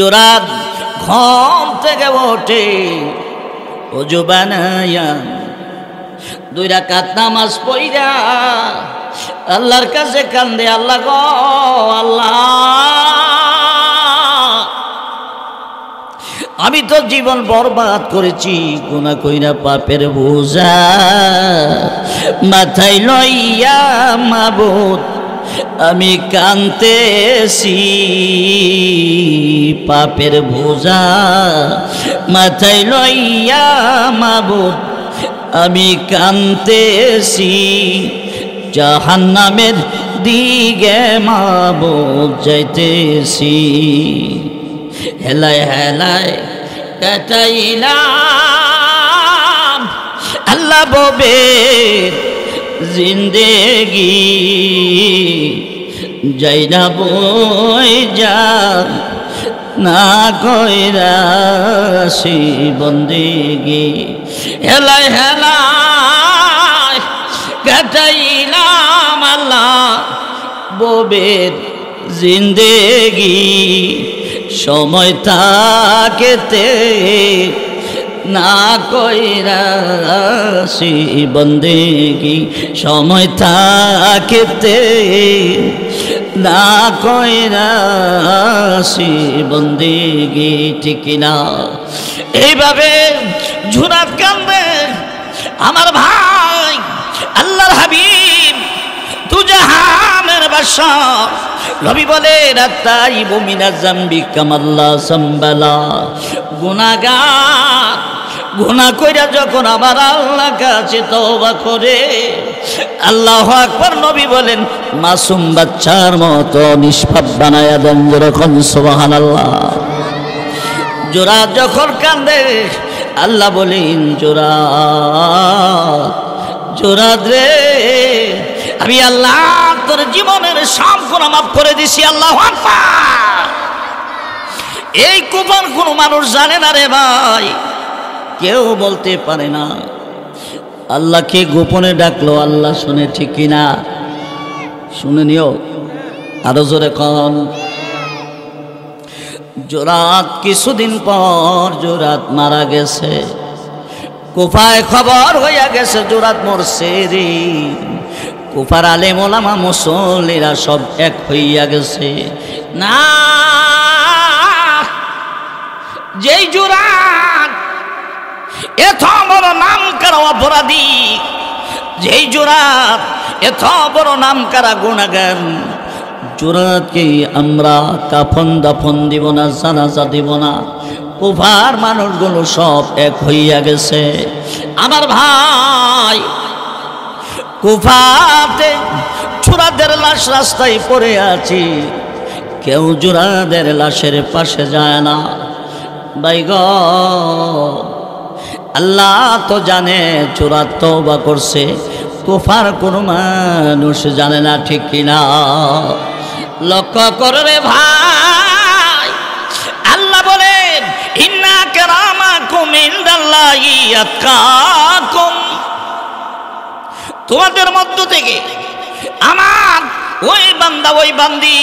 জোরাত ঘুম থেকে ওঠে ওযু বানায়া 2 রাকাত নামাজ পড়া আল্লাহর কাছে কান্দে, আল্লাহ গো আল্লাহ, আমি তো জীবন বরবাদ করেছি, গুনাহ কইরা পাপের বোঝা মাথায় লইয়া মাবুদ আমি কাঁদতেছি, পাপের বোঝা মাথায় লইয়া মাবুদ আমি কাঁদতেছি, জাহান্নামের দিকে মাবুদ যাইতেছি, হেলায় হেলায় কাটাইলাম আল্লাহ ববের জিন্দেগি, যাই না বই যা না কইরাছি বন্দেগি, হেলায় হেলায় কাটাইলাম আল্লাহ ববের জিন্দেগি, সময় থাকেতে না কইরাছি বন্দেগি, সময় থাকেতে না কইরাছি বন্দেগি, ঠিক না? এইভাবে ঝুরাত কান্দে আমার ভাই আল্লাহর হাবিব দুজাহানের বাদশা নবী বলে রাতাইবু মিনাজ যামবি কামাল্লা সামবালা, গুনাহগার গুনাহ কইরা যখন আমার আল্লাহর কাছে তওবা করে, আল্লাহু আকবার, নবী বলেন মাসুম বাচ্চার মতো নিষ্পাপ বানায়া দেন, যখন সুবহানাল্লাহ। জোরাত যখন কান্দে আল্লাহ বলেন জোরাত জোরাত রে, আমি আল্লাহ তোর জীবনের সব গুনাহ মাফ করে দিছি, আল্লাহু আকবার। এই কুফর কোন মানুষ জানে না রে ভাই, কেউ বলতে পারে না। আল্লাহকে গোপনে ডাকলো আল্লাহ শুনে, ঠিক কিনা? শুনে নিও, আরো জোরে কন। জোরাত কিছুদিন পর জোরাত মারা গেছে, কুফায় খবর হইয়া গেছে জোরাত মরছে রে। কুফার আলেম ওলামা মুসল্লিরা সব এক হইয়া গেছে, না যেই জোরাত এত বড় নাম করা অপরাধী, যেই জোরাত এত বড় নাম করা গুনাহগার, জোরাতকে আমরা কাফন দাফন দিব না, জানাজা দিব না। কুফার মানুষগুলো সব এক হইয়া গেছে। আমার ভাই কুফাতে জোরাদের লাশ রাস্তায় পড়ে আছে, কেউ জোরাদের লাশের পাশে যায় না। ভাই গো, আল্লাহ তো জানে জোরাত তওবা করছে, কুফার কোনো মানুষ জানে না, ঠিক কিনা? লক্ষ্য করে ভাই, আল্লাহ বলেন ইন্না কারামাকুম ইনদাল্লাহি আতকাকুম, তোমাদের মধ্য থেকে আমার ওই বান্দা ওই বান্দি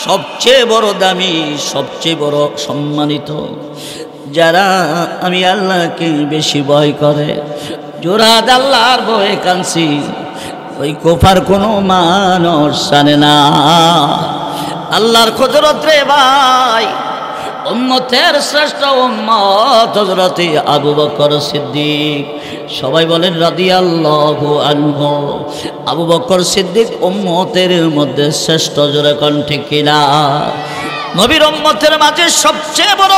সবচেয়ে বড় দামি, সবচেয়ে বড় সম্মানিত, যারা আমি আল্লাহকে বেশি ভয় করে। জোরাত আল্লাহর ভয়ে কাঁদছি, ওই কুফার কোনো মানুষ জানে না। আল্লাহর কুদরত রে ভাই, উম্মতের শ্রেষ্ঠ উম্মত হযরতে আবু বকর সিদ্দিক, সবাই বলেন রাদিয়াল্লাহু আনহু। আবু বকর সিদ্দিক উম্মতের মধ্যে শ্রেষ্ঠ, জোরে কোন ঠিক কিনা? নবীর উম্মতের মাঝে সবচেয়ে বড়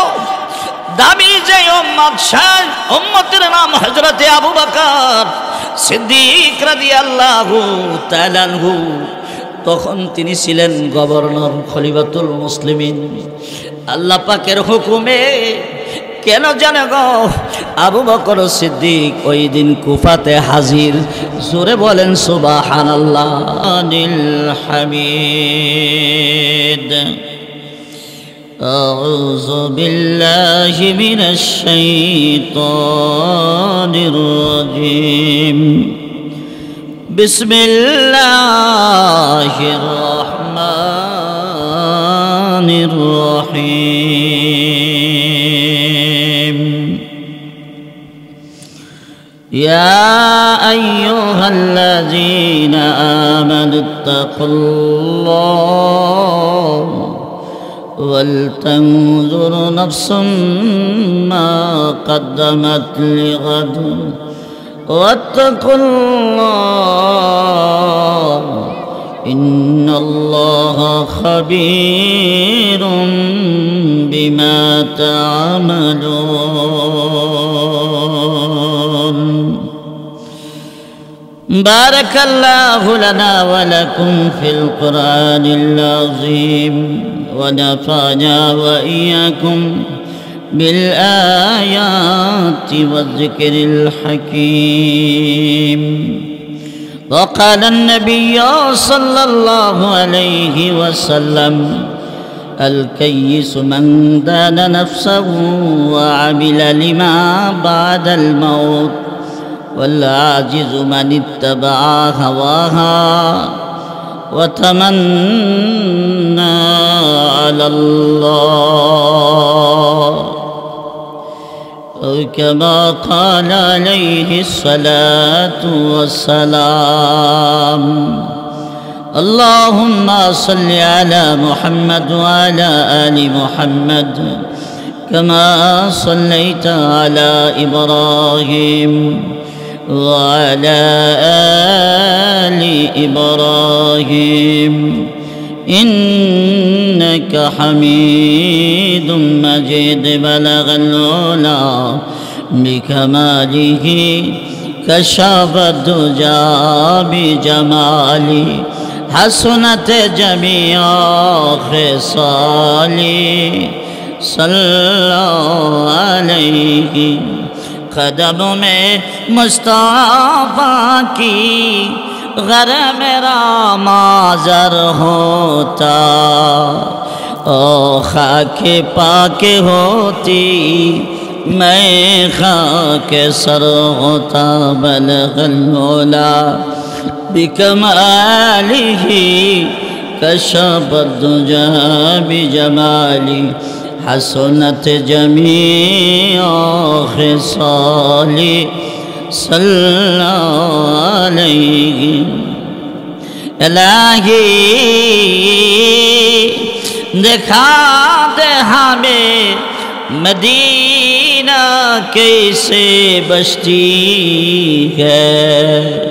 দামি যে উম্মত, সেই উম্মতের নাম হযরতে আবু বকর সিদ্দিক রাদিয়াল্লাহু তাআলা আনহু। তখন তিনি ছিলেন গভর্নর, খলিফাতুল মুসলিমিন। আল্লাহ পাকের হুকুমে কেন জানো গো, আবু বকর সিদ্দিক ওই দিন কুফাতে হাজির। জোরে বলেন সুবহানাল্লাহ। আনিল হামিদ। আউযু বিল্লাহি মিনাশ শাইতানির রাজীম। বিসমিল্লাহির রহমানির الرحيم يا أيها الذين آمنوا اتقوا الله ولتنظر نفس ما قدمت لغد واتقوا الله إن الله خبير بما تعملون بارك الله لنا ولكم في القرآن العظيم ونفعنا وإياكم بالآيات والذكر الحكيم وقال النبي صلى الله عليه وسلم الكيس من دان نفسه وعمل لما بعد الموت والعاجز من اتبع هواها وتمنى على الله أو كما قال عليه الصلاة والسلام اللهم صل على محمد وعلى آل محمد كما صليت على إبراهيم وعلى آل إبراهيم إنك حميد مجيد بلغ العلا بكماله كشف الدجى بجماله حسنت جميع خصاله صلى عليه قدم میں مصطفیٰ کی غر میرا معذر ہوتا او خاک پاک ہوتی میں خاک سر ہوتا بلغ العلا بکمالہ کشف الدجى بجمالہ حسنت جميع خصالي صلى عليه الہی دکھا دے ہمیں مدینہ کیسے بستی ہے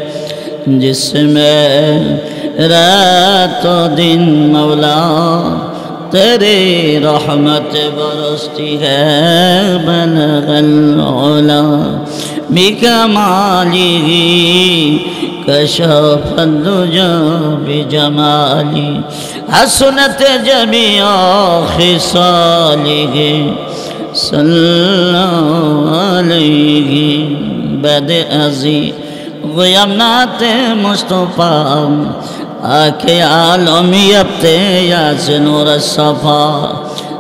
جس میں رات و دن مولا تیری رحمت برستی ہے بلغ العلا بکمالہ کشف الدجى بجمالہ حسنت جميع خصالہ صلی علیہ بد ازی غیمنات مصطفیٰ آکھے عالم یبتے یاز نور الصفا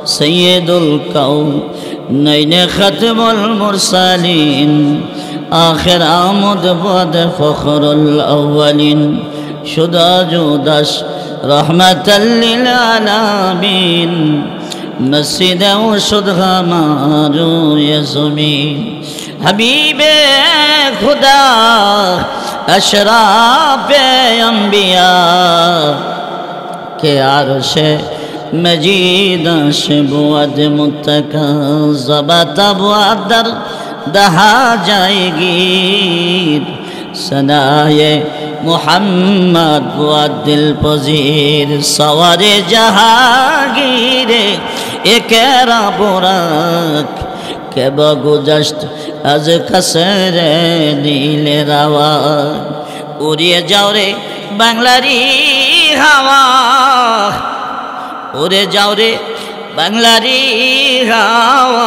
سید الکونین ختم المرسلین آخر آمد بعد فخر الاولین شدہ جودش رحمتا للعالمین مسجد و شدہ مارو یزمین حبیب خدا اشراف انبیاء کے عرش مجید شبوت متکا زبط بعد در دہا جائے گی ثنائے محمد بعد دل پذیر سوار جہانگیر ایک رب رکھ کہ بگذشت از خسر نیل روا اڑیے جاؤ رے بنگلاری ہوا اڑے جاؤ رے بنگلاری ہوا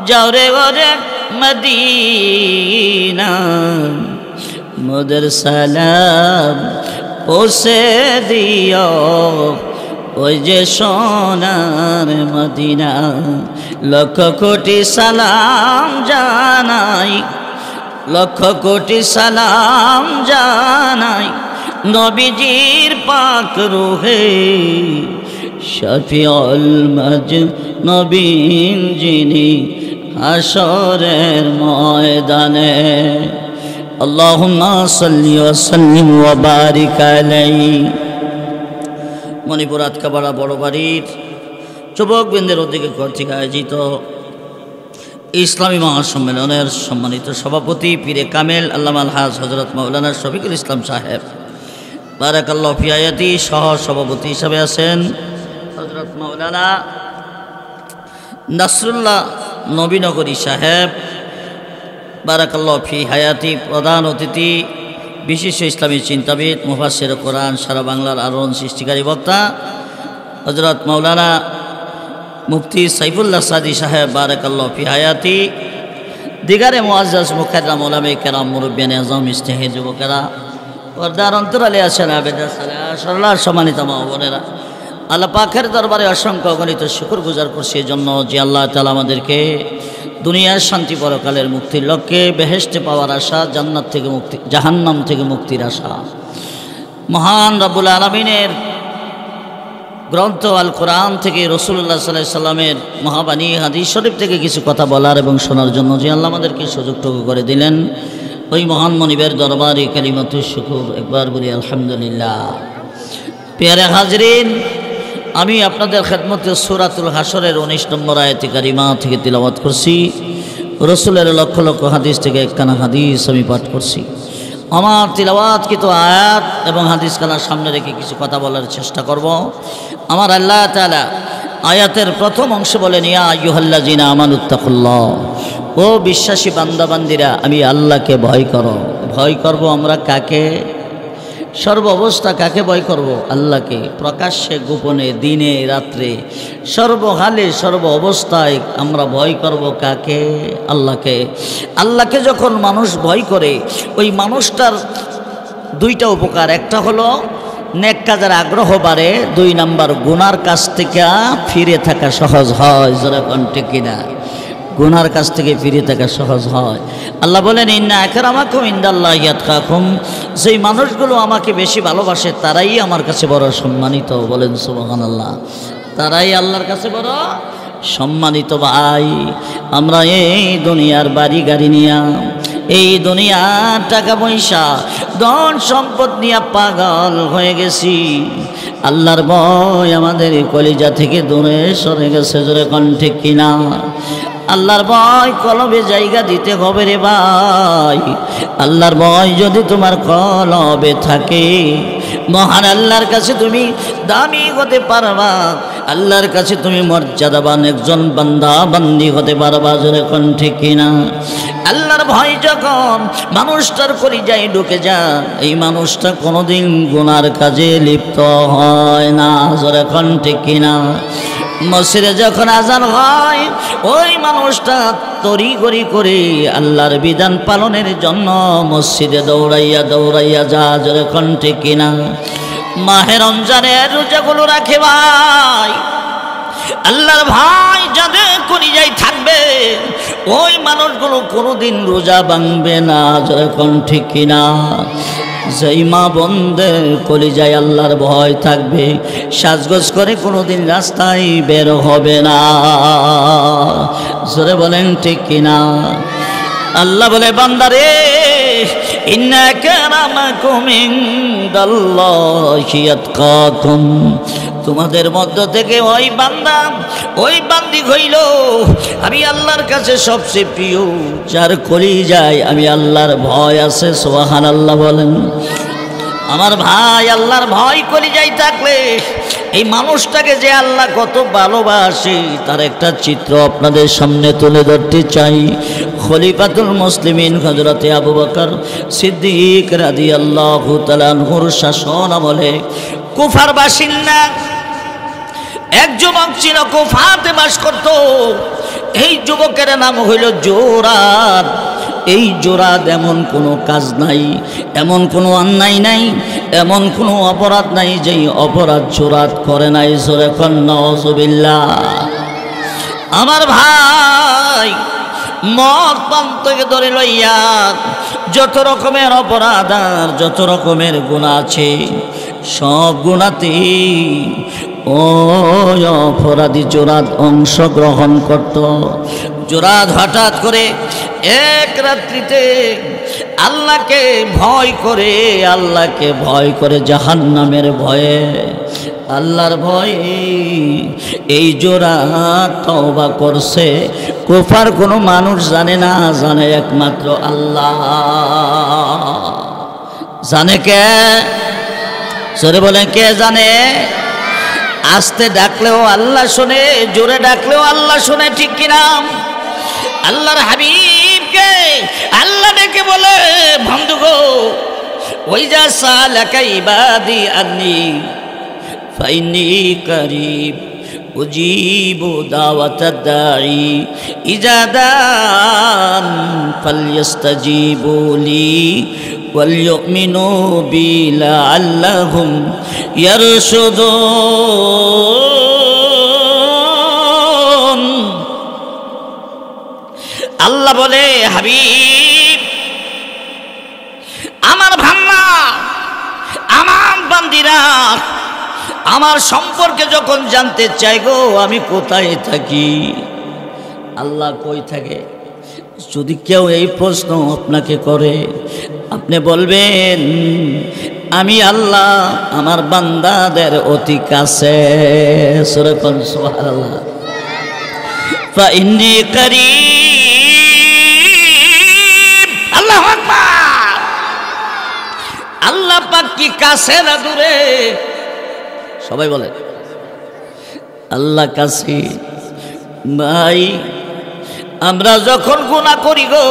جاؤ رے اڑے مدینہ مدر سلام پوسے دیو ওই যে সোনার মদিনা লক্ষ কোটি সালাম জানাই লক্ষ কোটি সালাম জানাই নবীজির পাক রূহে শফিউল মাজনবিন যিনি হাসরের ময়দানে। আল্লাহুম্মা সাল্লি ওয়া সাল্লিম ওয়া বারিক আলাইহি। মণিপুর আটকাপাড়া বড় বাড়ির যুবকবৃন্দের উদ্যোগে কর্তৃক আয়োজিত ইসলামী মহাসম্মেলনের সম্মানিত সভাপতি পীরে কামেল আল্লামা আলহাজ হযরত মাওলানা শফিকুল ইসলাম সাহেব বারাকাল্লাহু ফি হায়াতি, সহ সভাপতি হিসাবে আছেন হযরত মাওলানা নাসরুল্লাহ নবীনগরী সাহেব বারাকাল্লাহু ফি হায়াতি, প্রধান অতিথি বিশিষ্ট ইসলামী চিন্তাবিদ মুফাসসির কোরআন, সারা বাংলার আলোড়ন সৃষ্টিকারী বক্তা হযরত মাওলানা মুফতি সাইফুল্লাহ সাদি সাহেব বারাকাল্লাহু ফি হায়াতি, দিগারে মুআজ্জাজ মুকাররম উলামায়ে কেরাম, মুরব্বিয়ানে আযম, ইজতেহাদি যুবকেরা, পর্দার অন্তরালে আছেন আবেদা সালাহ, সম্মানিত মা বোনেরা, আল্লাহ পাকের দরবারে অসংখ্য অগণিত শুকর গুজার করছি এই জন্য যে আল্লাহ তাআলা আমাদেরকে দুনিয়ার শান্তি পরকালের মুক্তির লক্ষ্যে বেহেশতে পাওয়ার আশা, জান্নাত থেকে মুক্তি, জাহান্নাম থেকে মুক্তির আশা, মহান রব্বুল আলামিনের গ্রন্থ আল কোরআন থেকে রাসূলুল্লাহ সাল্লাল্লাহু আলাইহি সাল্লামের মহাবাণী হাদিস শরীফ থেকে কিছু কথা বলার এবং শোনার জন্য যে আল্লাহ আমাদেরকে সুযোগটুকু করে দিলেন, ওই মহান মনিবের দরবারে কালিমাতুশ শুকর একবার বলি আলহামদুলিল্লাহ। প্রিয় হাজরিন, আমি আপনাদের খেদমতে সূরাতুল হাসরের 19 নম্বর আয়াতে কারিমা থেকে তিলাওয়াত করছি। রাসূলের লক্ষ লক্ষ হাদিস থেকে একখানা হাদিস আমি পাঠ করছি। আমার তিলাওয়াতকৃত আয়াত এবং হাদিস খানার সামনে রেখে কিছু কথা বলার চেষ্টা করব। আমার আল্লাহ তাআলা আয়াতের প্রথম অংশে বলেন, ইয়া আইয়ুহাল্লাযিনা আমানুত্তাকুল্লাহ, ও বিশ্বাসী বান্দাবান্দিরা আমি আল্লাহকে ভয় করো। ভয় করব আমরা কাকে? সর্ব অবস্থা কাকে ভয় করব? আল্লাহকে। প্রকাশ্যে গোপনে, দিনে রাত্রে, সর্বহালে সর্ব অবস্থায় আমরা ভয় করব কাকে? আল্লাহকে। আল্লাহকে যখন মানুষ ভয় করে, ওই মানুষটার দুইটা উপকার, একটা হলো নেক কাজের আগ্রহ বাড়ে, 2 নাম্বার গুনার কাছ থেকে ফিরে থাকা সহজ হয়। যেরকম ঠিক কিনা? গুনার কাছ থেকে ফিরে থাকা সহজ হয়। আল্লাহ বলেন, ইন্না আকরামাকুম ইনদাল্লাহি আতকাকুম, যেই মানুষগুলো আমাকে বেশি ভালোবাসে তারাই আমার কাছে বড় সম্মানিত। বলেন সুবহানাল্লাহ। তারাই আল্লাহর কাছে বড় সম্মানিত। ভাই, আমরা এই দুনিয়ার বাড়ি গাড়ি নিয়া, এই দুনিয়ার টাকা পয়সা ধন সম্পদ নিয়ে পাগল হয়ে গেছি। আল্লাহর ভয় আমাদের কলিজা থেকে দূরে সরে গেছে। জোরে কোন ঠিক কিনা? আল্লাহর ভয় কলবে জায়গা দিতে হবে রে ভাই। আল্লাহর ভয় যদি তোমার কলবে থাকে, মহান আল্লাহর কাছে তুমি দামি হতে পারবা, আল্লাহর কাছে তুমি মর্যাদাবান একজন বান্দা বান্দি হতে পারবা। জোরে কোন ঠিক কিনা? আল্লাহর ভয় যখন মানুষটার কলিজায় ঢুকে যায়, এই মানুষটা কোনোদিন গুনার কাজে লিপ্ত হয় না। জোরে কোন ঠিক কিনা? মসজিদে যখন আজান হয়, ওই মানুষটা তড়িঘড়ি করে আল্লাহর বিধান পালনের জন্য মসজিদে দৌড়াইয়া দৌড়াইয়া যা। জোরে কোন ঠিক কিনা? মাহে রমজানের রোজাগুলো রাখে ভাই। আল্লাহর ভাই যাদের কলিজায় থাকবে, ওই মানুষগুলো কোনোদিন রোজা ভাঙবে না। জোরে কোন ঠিক কিনা? যেই মা বোনদের কলিজায় আল্লাহর ভয় থাকবে, সাজগোজ করে কোনোদিন রাস্তায় বের হবে না। জোরে বলেন ঠিক কিনা? আল্লাহ বলে, বান্দারে ইন্না আকরামাকুম ইনদাল্লাহি আতকাকুম, তোমাদের মধ্য থেকে ওই বান্দা ওই বান্দি হইল আমি আল্লাহর কাছে সবচেয়ে প্রিয়, যার কলিজায় আমি আল্লাহর ভয় আছে। সুবহানাল্লাহ বলেন। আমার ভাই, আল্লাহর ভয় কলিজায় থাকলে এই মানুষটাকে যে আল্লাহ কত ভালোবাসে তার একটা চিত্র আপনাদের সামনে তুলে ধরতে চাই। খলিফাতুল মুসলিমিন হযরতে আবু বকর সিদ্দিক রাদিয়াল্লাহু তাআলা আনহুর শাসন আমলে কুফার বাসিন্দা এক যুবক ছিল, কুফাতে বাস করত। এই যুবকের নাম হইল জোরাদ। এই জোরাদ এমন কোনো কাজ নাই, এমন কোনো অন্যায় নাই, এমন কোনো অপরাধ নাই যেই অপরাধ জোরাদ করে নাই। জোরে কোন নাউযুবিল্লাহ। আমার ভাই, মদ পান থেকে ধরে লইয়া যত রকমের অপরাধ আর যত রকমের গুনাহ আছে সব গুণাতেই ওই অপরাধী জোরাদ অংশগ্রহণ করত। জোরাদ হঠাৎ করে এক রাত্রিতে আল্লাহকে ভয় করে জাহান্নামের ভয়ে, আল্লাহর ভয়ে এই জোরাদ তওবা করছে। কুফার কোনো মানুষ জানে না, জানে একমাত্র আল্লাহ। জানে কে? জোরে বলেন, কে জানে? আস্তে ডাকলেও আল্লাহ শোনে, জোরে ডাকলেও আল্লাহ শোনে, ঠিক কিনা? আল্লাহর হাবিবকে আল্লাহ ডেকে বলে, বন্ধু গো, ওই যা সালাকা ইবাদি আন্নি ফাইন্নী করিব উজিবু দাওয়াতাদ দাঈ ইজা দান ফালইস্তাজিবু লি ওয়ালইউমিনু বি লাআল্লাহুম ইয়ারশুদুন। আল্লাহ বলে, হাবিব, আমার ভান্না, আমার বান্দিরা আমার সম্পর্কে যখন জানতে চাই গো, আমি কোথায় থাকি, আল্লাহ কই থাকে, যদি কেউ এই প্রশ্ন আপনাকে করে, আপনি বলবেন, আমি আল্লাহ আমার বান্দাদের অতি কাছে। সূরা সুবহানাল্লাহ। ফাইন্নী করিব। আল্লাহু আকবার। আল্লাহ পাক কি কাছে না দূরে? সবাই বলে আল্লাহ কাছে। ভাই, আমরা যখন গুনাহ করি গো,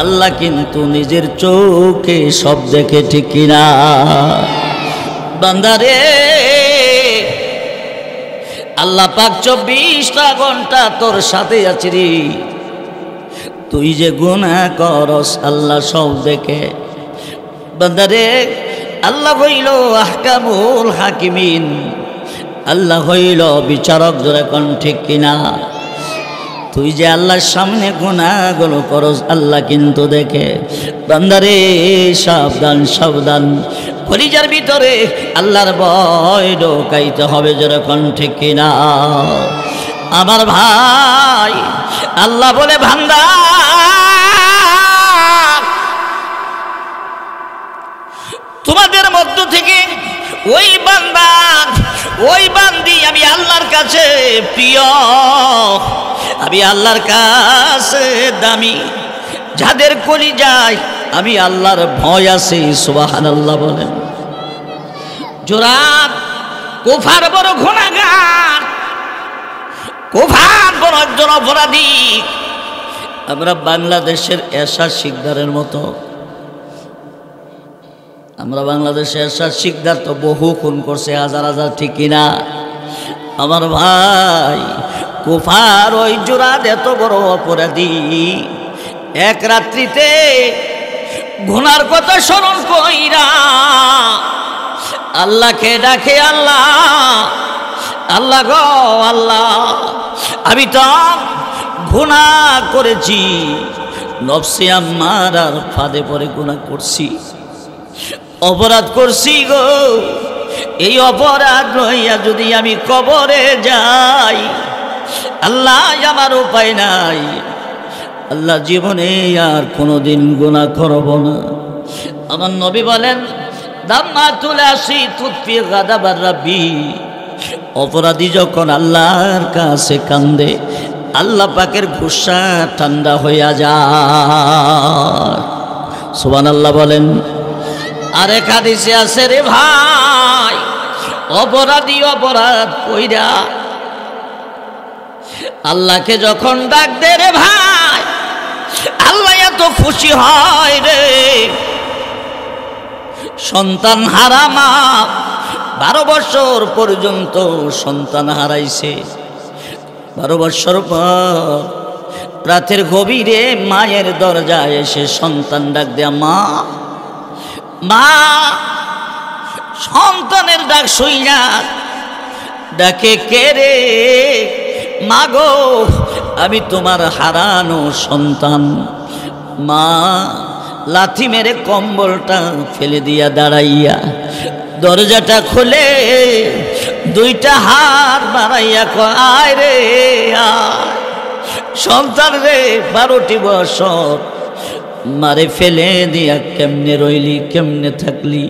আল্লাহ কিন্তু নিজের চোখে সব দেখে, ঠিক কিনা? বান্দারে, আল্লাহ পাক 24টা ঘন্টা তোর সাথে আছে রে। তুই যে গুনাহ করস আল্লাহ সব দেখে। বান্দারে, আল্লাহ হইল আহকামুল হাকিমিন, আল্লাহ হইল বিচারক, জোরে কোন, ঠিক কিনা? তুই যে আল্লাহর সামনে গুনাহগুলো করস, আল্লাহ কিন্তু দেখে। বান্দারে, সাবধান সাবধান, কলিজার ভিতরে আল্লাহর ভয় ঢোকাইতে হবে, জোরে কোন, ঠিক কিনা? আমার ভাই, আল্লাহ বলে, বান্দা, তোমাদের মধ্য থেকে ওই বান্দা, ওই বান্দি আমি আল্লাহর কাছে প্রিয়, আমি আল্লাহর কাছে দামি, যাদের কলিজায় আমি আল্লাহর ভয় আছে। সুবহানাল্লাহ বলেন। জোরাদ কুফার বড় গুনাহগার, কুফার বড় একজন অপরাধী। আমরা বাংলাদেশের এরশাদ শিকদারের মতো, আমরা বাংলাদেশের এরশাদ শিকদার তো বহু খুন করছে, হাজার হাজার, ঠিক কিনা? আমার ভাই, কুফার ওই জোরাদ এত বড় অপরাধী, এক রাত্রিতে গুনার কথা স্মরণ কইরা আল্লাহকে ডাকে, আল্লাহ, আল্লাহ গো, আল্লাহ, আমি তো গুনাহ করেছি, নফসে আম্মারার ফাঁদে পড়ে গুনাহ করছি, অপরাধ করছি গো। এই অপরাধ লইয়া যদি আমি কবরে যাই, আল্লাহ আমার উপায় নাই, আল্লাহ জীবনে আর কোনোদিন গুনাহ করব না। আমার নবী বলেন, দাম্মাতুল আসি তুতফি গাদাবার রাব্বি। অপরাধী যখন আল্লাহর কাছে কান্দে, আল্লাহ পাকের গুসা ঠান্ডা হইয়া যায়। সুবহানাল্লাহ বলেন। আরেক হাদিসে আছে রে ভাই, অপরাধী অপরাধ কইরা আল্লাহকে যখন ডাক দে রে ভাই, আল্লাহ এত খুশি হয় রে। সন্তান হারা মা 12 বছর পর্যন্ত সন্তান হারাইছে, 12 বছর পর রাতের গভীরে মায়ের দরজায় এসে সন্তান ডাক দেয়া, মা, মা। সন্তানের ডাক শুইনা ডাকে, কে রে? মা গো, আমি তোমার হারানো সন্তান। মা লাথি মেরে কম্বলটা ফেলে দিয়া দাঁড়াইয়া দরজাটা খুলে দুইটা হাত বাড়াইয়া কয় আয় রে আয়। সন্তান রে 12টি বছর মারে ফেলে দিয়া কেমনে রইলি, কেমনে থাকলি,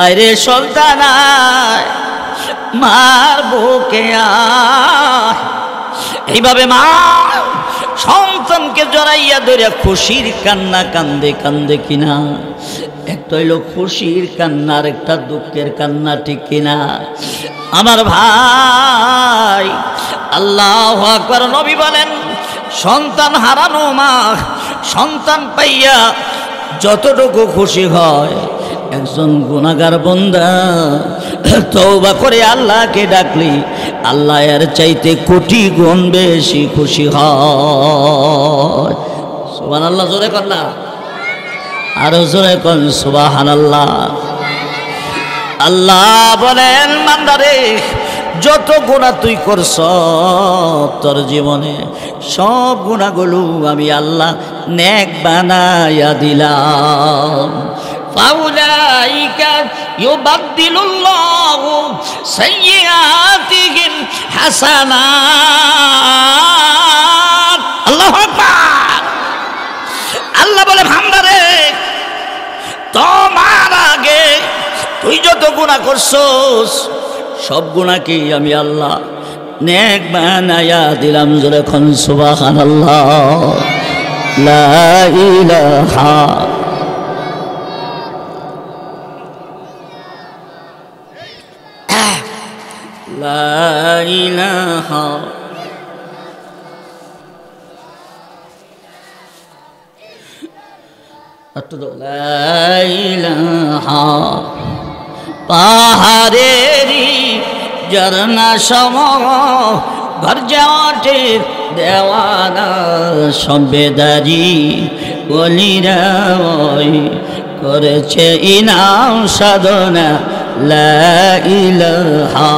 আয় রে সন্তান আয়, মার বুকে আয়। এইভাবে মা সন্তানকে জড়াইয়া ধরিয়া খুশির কান্না কান্দে কান্দে কিনা। একটা হইল খুশির কান্না, আর একটা দুঃখের কান্না, ঠিক কিনা আমার ভাই? আল্লাহু আকবার। নবী বলেন সন্তান হারানো মা সন্তান পাইয়া যতটুকু খুশি হয়, একজন গুনাহগার বান্দা তওবা করে আল্লাহকে ডাকলি আল্লাহ এর চাইতে কোটি গুণ বেশি খুশি হয়। সুবহানাল্লাহ। জোরে কর না, আরো জোরে কর সুবহানাল্লাহ। আল্লাহ বলেন বান্দারে যত গুনাহ তুই করছ তোর জীবনে, সব গুনাহগুলো আমি আল্লাহ নেক বানায়া দিলাম। ফাউলাইকা ইউবাদদিলুল্লাহু সাইয়্যাতিহিম হাসানাত। আল্লাহু আকবার। আল্লাহ বলে বান্দারে তোমার আগে তুই যত গুনাহ করছস সব গুনাহকে আমি আল্লাহ নেক বানায়া দিলাম। জোরে কোন সুবহানাল্লাহ। লা ইলাহা লা ইলাহা লা ইলাহা। পাহাড়েরি ঝরনা সম ঘর যাওয়াটে দেওয়ানা সবেদারি বলিরা করেছে ইনাম সাধনা। লা ইলাহা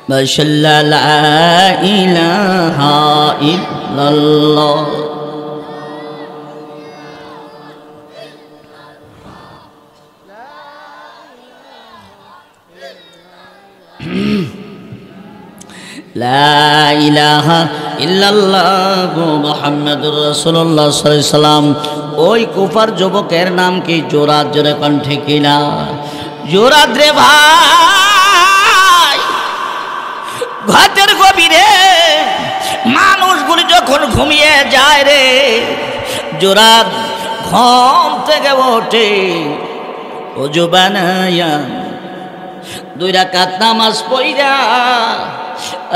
মাশাআল্লাহ। লা ইলাহা ইল্লাল্লাহ। লা ইলাহা ইল্লাল্লাহু মুহাম্মাদুর রাসূলুল্লাহ সাল্লাল্লাহু আলাইহি সাল্লাম। ওই কুফার যুবকের নাম কি? জোরাদ। জোরে কণ্ঠে কিনা জোরাদ রে ভাই। ঘাটের গভীরে মানুষগুলি যখন ঘুমিয়ে যায় রে, জোরাদ ঘুম থেকে ওঠে, ওযু বানায়া 2 রাকাত নামাজ পড়া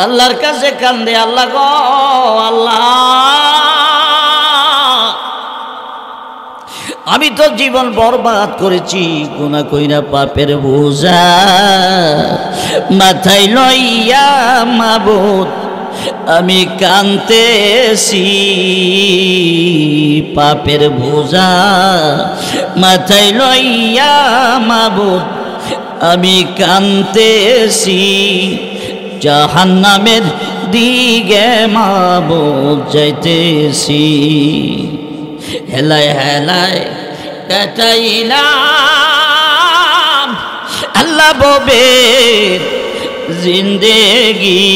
আল্লাহর কাছে কান্দে, আল্লাহ গো আল্লাহ আমি তো জীবন বরবাদ করেছি, গুনাহ কইরা পাপের বোঝা মাথায় লইয়া মাবুদ আমি কাঁদতেছি, পাপের বোঝা মাথায় লইয়া মাবুদ আমি কাঁদতেছি, জাহান্নামের দিকে মাবুদ যাইতেছি। হেলায় হেলায় কাটাইলাম আল্লাহ ববের জিন্দেগি,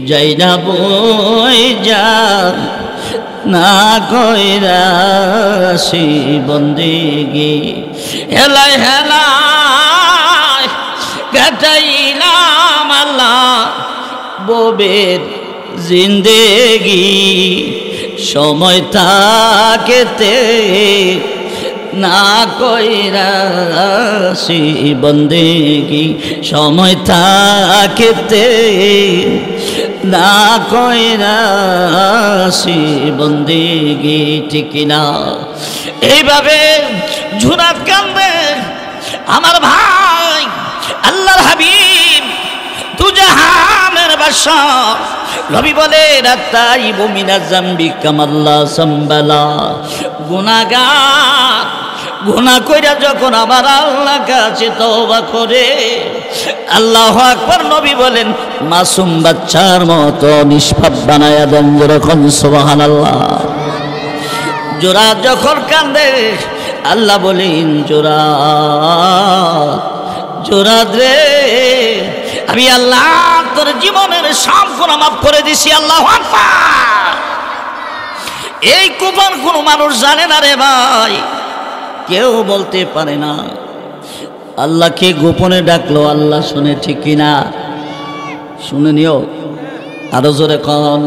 যাই না বই যা না কইরাছি বন্দেগি। হেলায় হেলায় কাটাইলাম আল্লাহ ববের জিন্দেগি, সময় তাকেতে না কইরাছি বন্দেগি, সময় তাকেতে না কইরাছি বন্দেগি, ঠিক না? এইভাবে ঝুরাত কান্দে আমার ভাই আল্লাহর হাবিব দুজাহানের বাদশাহ নবী বলে রাতাইবু মিনাজ জামবি কামাল্লা সাম্বালা। গুনাহগার গুনাহ কইরা যখন আবার আল্লাহর কাছে তওবা করে, আল্লাহু আকবার, নবী বলেন মাসুম বাচ্চার মতো নিষ্পাপ বানায়া দেন। যখন সুবহানাল্লাহ। জোরাত যখন কান্দে আল্লাহ বলেন জোরাত, জোরাত রে আমি আল্লাহ তোর জীবনের সব গুনাহ মাফ করে দিছি। আল্লাহু আকবার। এই কুফার কোনো মানুষ জানে না রে ভাই, কেউ বলতে পারে না। আল্লাহকে গোপনে ডাকলো আল্লাহ শুনে, ঠিক কিনা? শুনে নিও, আরো জোরে কন।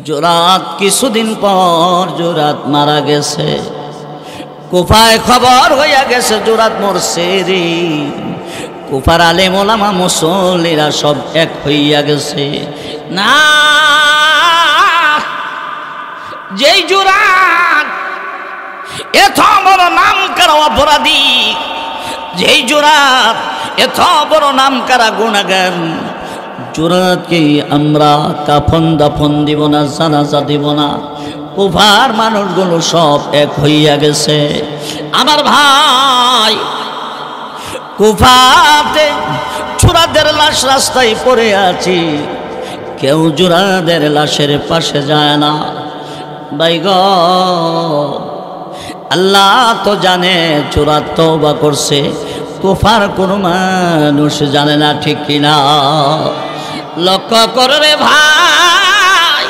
জোরাত কিছুদিন পর জোরাত মারা গেছে, কুফায় খবর হইয়া গেছে জোরাত মরছে রে। কুফার আলেম ওলামা মুসল্লিরা সব এক হইয়া গেছে। না, যেই জোরাত এত বড় নাম করা অপরাধী, যেই জোরাত এত বড় নাম করা গুনাহগার, জোরাতকে আমরা কাফন দাফন দিব না, জানাজা দিব না। কুফার মানুষগুলো সব এক হইয়া গেছে। আমার ভাই, কুফাতে জোরাদের লাশ রাস্তায় পড়ে আছে, কেউ জোরাদের লাশের পাশে যায় না। ভাই গো, আল্লাহ তো জানে জোরাত তওবা করছে, কুফার কোনো মানুষ জানে না, ঠিক কিনা? লক্ষ্য করে রে ভাই,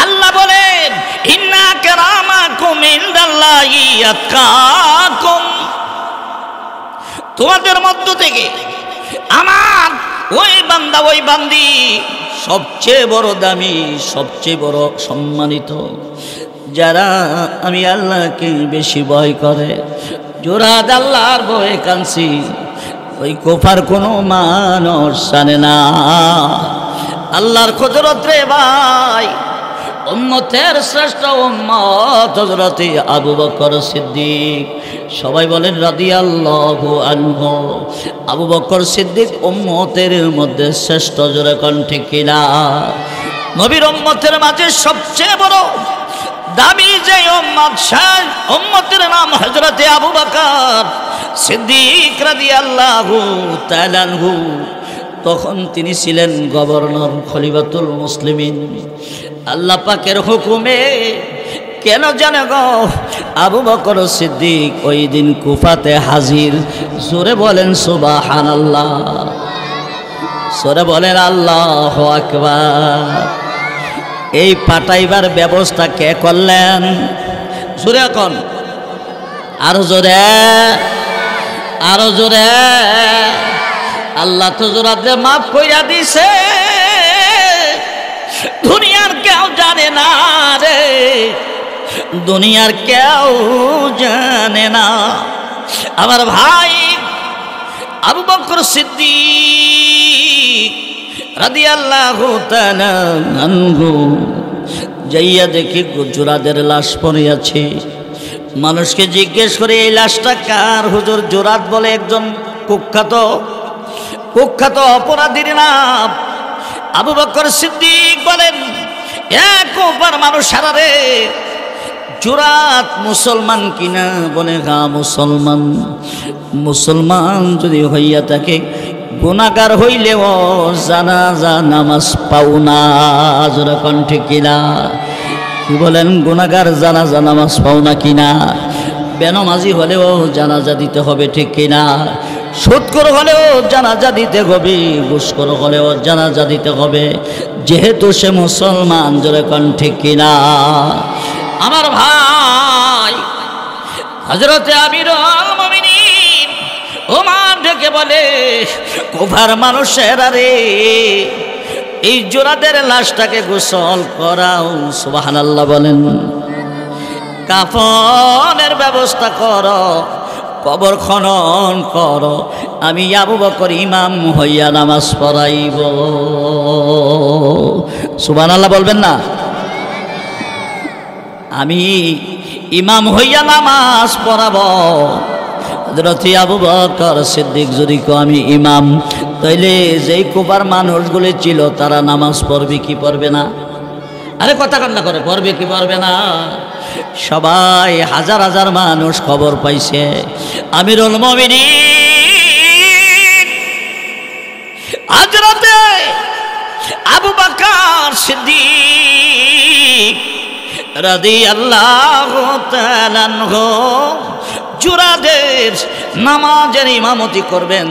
আল্লাহ বলেন ইন্না কারামাকুম ইনদাল্লাহি আতকাকুম, তোমাদের মধ্য থেকে আমার ওই বান্দা ওই বান্দি সবচেয়ে বড় দামি, সবচেয়ে বড় সম্মানিত, যারা আমি আল্লাহকে বেশি ভয় করে। জোরাত আল্লাহর ভয়ে কাঁদছি, ওই কুফার কোনো মানুষ জানে না। আল্লাহর কুদরত রে ভাই, উম্মতের শ্রেষ্ঠ উম্মত হযরত আবু বকর সিদ্দিক, সবাই বলেন রাদিয়াল্লাহু আনহু। আবু বকর সিদ্দিক উম্মতের মধ্যে শ্রেষ্ঠ, জোরে কোন ঠিক কিনা? নবীর উম্মতের মাঝে সবচেয়ে বড় দামি যে উম্মত, সেই উম্মতের নাম হযরত আবু বকর সিদ্দিক রাদিয়াল্লাহু তাআলা আনহু। তখন তিনি ছিলেন গভর্নর, খলিফাতুল মুসলিমিন। আল্লাহ পাকের হুকুমে কেন জানে গো, আবু বকর সিদ্দিক ওই দিন কুফাতে হাজির। জোরে বলেন সুবহানাল্লাহ, জোরে বলেন আল্লাহু আকবার। এই পাঠাইবার ব্যবস্থা কে করলেন? জোরে এখন, আরো জোরে, আরো জোরে। আল্লাহ তো জোরাতে মাফ কইরা দিছে, দুনিয়ার কেউ জানে না রে, দুনিয়ার কেউ জানে না। আমার ভাই আবু বকর সিদ্দিক রাদিয়াল্লাহু তাআলা আনহু যাইয়া দেখি জোরাদের লাশ পড়ে আছে। মানুষকে জিজ্ঞেস করে এই লাশটা কার? হুজুর, জোরাত বলে একজন কুখ্যাত অপরাধীর নাম। আবু বকর সিদ্দিক বলেন, এক কুফার মানুষ সারা রে, জোরাত মুসলমান কিনা? বলে হ্যাঁ মুসলমান। মুসলমান যদি হইয়া থাকে, গুনাহগার হইলেও জানাজা নামাজ পাও না, জোরে কোন ঠিক কিনা? কি বলেন? গুনাহগার জানাজা নামাজ পাও না কিনা? বেনমাজি হলেও জানাজা দিতে হবে, ঠিক কিনা? সুদখোর হলেও জানাজা দিতে হবে, ঘুষখোর হলেও জানাজা দিতে হবে, যেহেতু সে মুসলমান, জোরে কোন ঠিক কিনা? আমার ভাই হযরতে আমিরুল মুমিনিন ওমর ডেকে বলে, কুফার মানুষেরা রে, এই জোরাদের লাশটাকে গোসল করাও। সুবহানাল্লাহ বলেন। কাফনের ব্যবস্থা করো, কবর খনন করো, আমি আবু বকর ইমাম হইয়া নামাজ পড়াইব। সুবহানাল্লাহ বলবেন না? আমি ইমাম হইয়া নামাজ পড়াবো। হযরত আবু বকর সিদ্দিক যদি কো আমি ইমাম, তাইলে যেই কুফার মানুষগুলি ছিল তারা নামাজ পড়বে কি পড়বে না? আরে কথা কান্না করে, পড়বে কি পড়বে না? সবাই হাজার হাজার মানুষ খবর পাইছে আমিরুল মুমিনিন হযরতে আবু বকর সিদ্দিক রাদিয়াল্লাহু তাআলা আনহু জুরাদের নামাজের ইমামতি করবেন।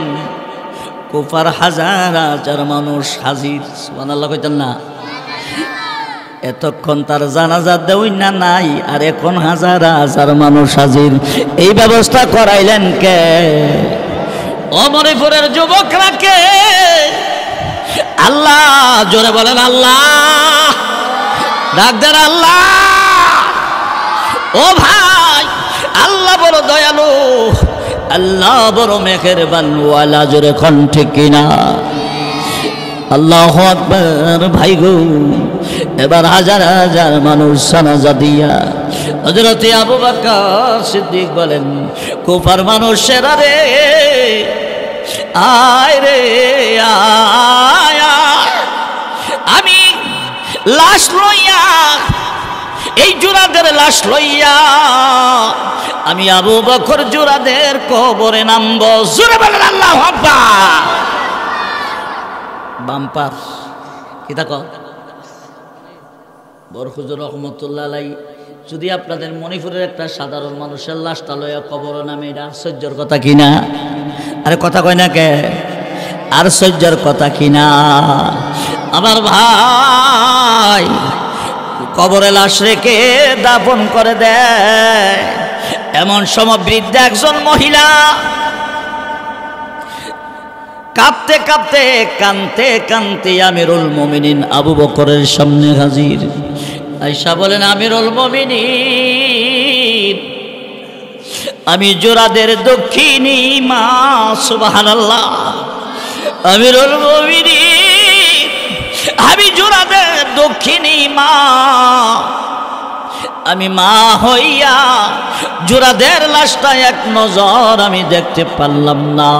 কুফার হাজার হাজার মানুষ হাজির, সুবহানাল্লাহ কইতেন না? এতক্ষণ তার জানাজা দেওই না নাই, আর এখন হাজার হাজার মানুষ হাজির। এই ব্যবস্থা করাইলেন কে? অমরপুরের যুবকরা কে? আল্লাহ। জোরে বলেন আল্লাহ। ডাক দেন আল্লাহ। ও ভাই, আল্লাহ বড় দয়ালু, আল্লাহ বড় মেহেরবান ওয়ালা। জোরে কোন ঠিক কিনা? আল্লাহু আকবার। ভাই গো, এবার হাজার হাজার মানুষ জানাজা দিয়া হযরত আবু বকর সিদ্দিক বলেন, কুফার মানুষেরা রে, আয় রে আয়, আমি লাশ লইয়া, এই জুরাদের লাশ লইয়া আমি আবু বকর জুরাদের কবরে নামব। জোরে বলেন আল্লাহু আকবার। বাম্পার কি থাকো বরখুজুর রহমতুল্লাহ আলাই যদি আপনাদের মণিপুরের একটা সাধারণ মানুষের লাশটা লইয়া কবরে নামে, এটা আশ্চর্যের কথা কিনা? আরে কথা কয় না কে? আশ্চর্যের কথা কিনা? আমার ভাই, কবরে লাশ রেখে দাফন করে দেয়। এমন সময় বৃদ্ধ একজন মহিলা কাঁপতে কাঁপতে কানতে কানতে আমিরুল মুমিনিন আবু বকরের সামনে হাজির। আয়েশা বলেন, আমিরুল মুমিনিন, আমি জোরাদের দক্ষিণী মা। সুবহানাল্লাহ। আমিরুল মুমিনিন, আমি জোরাদের দক্ষিণী মা। আমি মা হইয়া জোরাদের লাশটা এক নজর আমি দেখতে পারলাম না।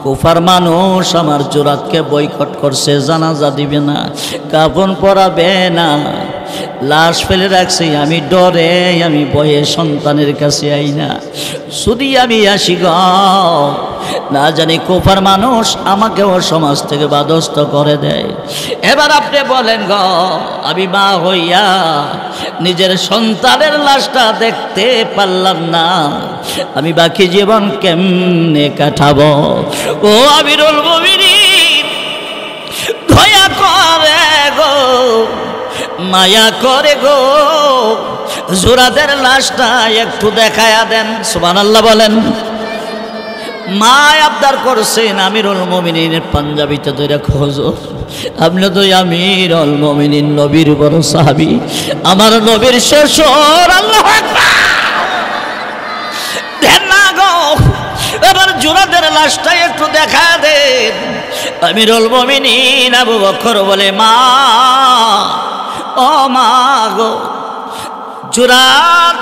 কুফার মানুষ আমার জোরাতকে বয়কট করছে, জানাজা দিবে না, কাফন পরাবে না, লাশ ফেলে রাখছে। আমি ডরে, আমি ভয়ে সন্তানের কাছে আই না। যদি আমি আসি গ, না জানি কুফার মানুষ আমাকেও সমাজ থেকে বাদস্ত করে দেয়। এবার আপনি বলেন গ, আমি মা হইয়া নিজের সন্তানের লাশটা দেখতে পারলাম না, আমি বাকি জীবন কেমনে কাটাবো? ও আমিরুল মুমিনিন, দয়া করে গো, মায়া করে গো, জোরাদের লাশটা একটু দেখায়া দেন। সুবহানাল্লাহ বলেন। মা আবদার করছেন, আমিরুল মুমিনিনের পাঞ্জাবিতে ধরে খোঁজো, আপনি তো আমিরুল মুমিনিন, নবীর বড় সাহাবী, আমার নবীর শ্বশুর। আল্লাহু আকবার। দেন না গো, এবার জোরাদের লাশটা একটু দেখা দেন। আমিরুল মুমিনিন আবু বকর বলে, মা, ও মা গো, জোরাত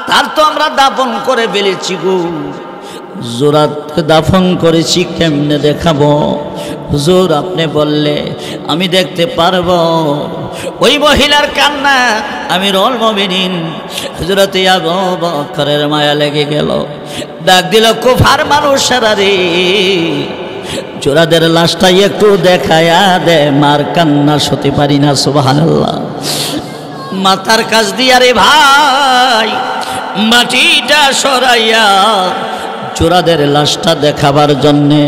তার তো আমরা দাফন করে ফেলেছি গো, জোরাতকে দাফন করেছি, কেমনে দেখাবো? হুজুর আপনি বললে আমি দেখতে পারবো। ওই মহিলার কান্না আমিরুল মুমিনিন হযরত আবু বকরের মায়া লেগে গেল। ডাক দিল, কুফার মানুষেরা রে, জোরাদের লাশটা একটু দেখায়া দে, মার কান্না সতে পারি না। সুবহানাল্লাহ। মাথার কাছ দিয়া রে ভাই মাটিটা সরাইয়া জোরাদের লাশটা দেখাবার জন্যে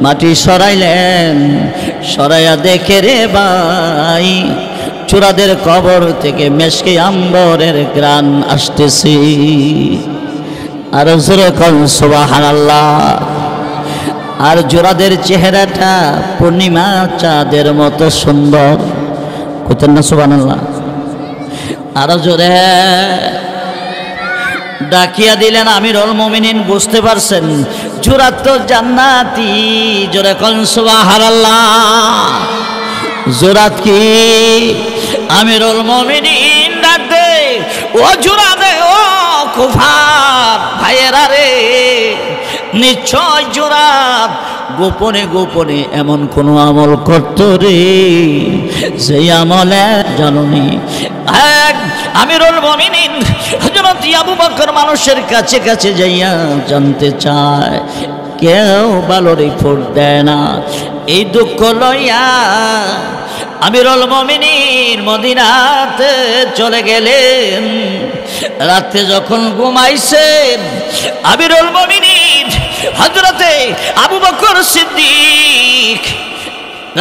মাটি সরাইলেন। সরাইয়া দেখে রে ভাই, জোরাদের কবর থেকে মেশকে আম্বরের গ্রান আসতেছে। আর জোরে কোন সুবহানাল্লাহ। আর জোরাদের চেহারাটা পূর্ণিমা চাঁদের মতো সুন্দর। কোতেন না সুবহানাল্লাহ? আরো জোরে ডাকিয়া দিলেন। আমিরুল মুমিনিন বুঝতে পারছেন জোরাত তো জান্নাতি। জোরে কোন সুবহানাল্লাহ। জোরাত কি? আমিরুল মুমিনিন ডাকে, ও জোরাদে, ও কুফার ভাইয়েরা রে, নিশ্চয় জোরাত গোপনে গোপনে এমন কোন আমল করত রে, সেই আমলে জাননি। আমিরুল মুমিনিন হযরত আবু বকর মানুষের কাছে কাছে যাইয়া জানতে চায়, কেউ ভালো রিপোর্ট দেয় না। এই দুঃখ লইয়া আমিরুল মুমিনিন মদিনাতে চলে গেলেন। রাতে যখন ঘুমাইছেন আমিরুল মুমিনিন হযরতে আবু বকর সিদ্দিক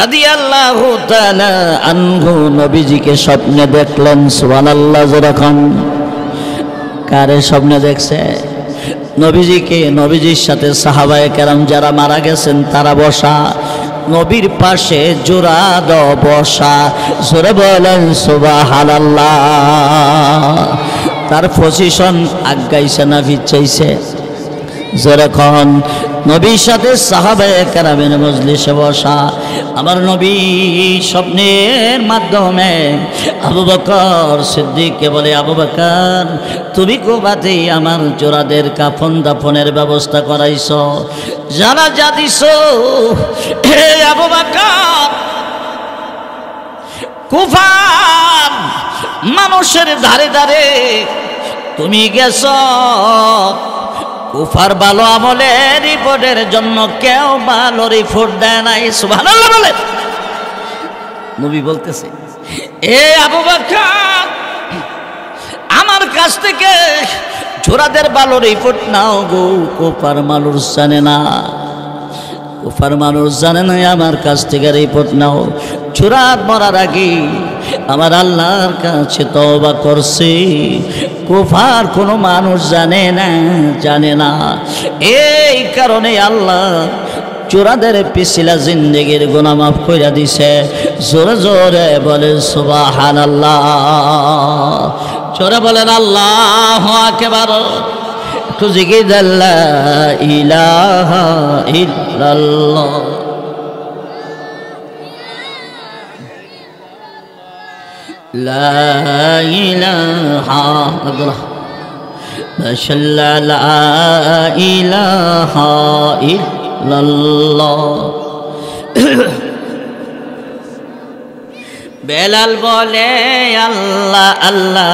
রাদিয়াল্লাহু তাআলা আনহু নবীজিকে স্বপ্নে দেখলেন। সুবহানাল্লাহ। যখন কারে স্বপ্নে দেখছে? নবীজিকে। নবীজির সাথে সাহাবায়ে কেরাম যারা মারা গেছেন তারা বসা, নবীর পাশে জোড়া বসা। জোরে বলেন সুবহানাল্লাহ। তার পজিশন আগাইছে না পিছাইছে? যেরকম নবীর সাথে সাহাবায়ে কেরামের মজলিসে বসা। আমার নবী স্বপ্নের মাধ্যমে আবু বকর সিদ্দিককে বলে, আবু বকর তুমি কুবাতে আমার জোড়াদের কাফন দাফনের ব্যবস্থা করাইছ, জানাজা দিছ। হে আবু বকর, কুফার মানুষের ধারে ধারে তুমি গেছ, কুফার ভালো আমলের রিপোর্টের জন্য কেউ ভালো রিপোর্ট দেয় নাই। সুবহানাল্লাহ বলে। নবী বলতেছে, এ আবু বকর আমার কাছ থেকে জোড়াদের ভালো রিপোর্ট নাও গো। কুফার মানুষ জানে না, কুফার মানুষ জানে না, আমার কাছ থেকে রিপোর্ট নাও। জোড়াত মরার আগে আমার আল্লাহর কাছে তওবা করছি, কুফার কোনো মানুষ জানে না, জানে না। এই কারণে আল্লাহ চোরাদের পিছিলা জিন্দেগির গুনাহ মাফ কইরা দিছে। জোরে জোরে বলেন সুবহানাল্লাহ। জোরে বলেন আল্লাহু আকবার। একটু জিকির লা ইলাহা ইল্লাল্লাহ। লা ইলাহা মাশাআল্লাহ, লা ইলাহা ইল্লাল্লাহ। বেলাল বলে আল্লাহ আল্লাহ,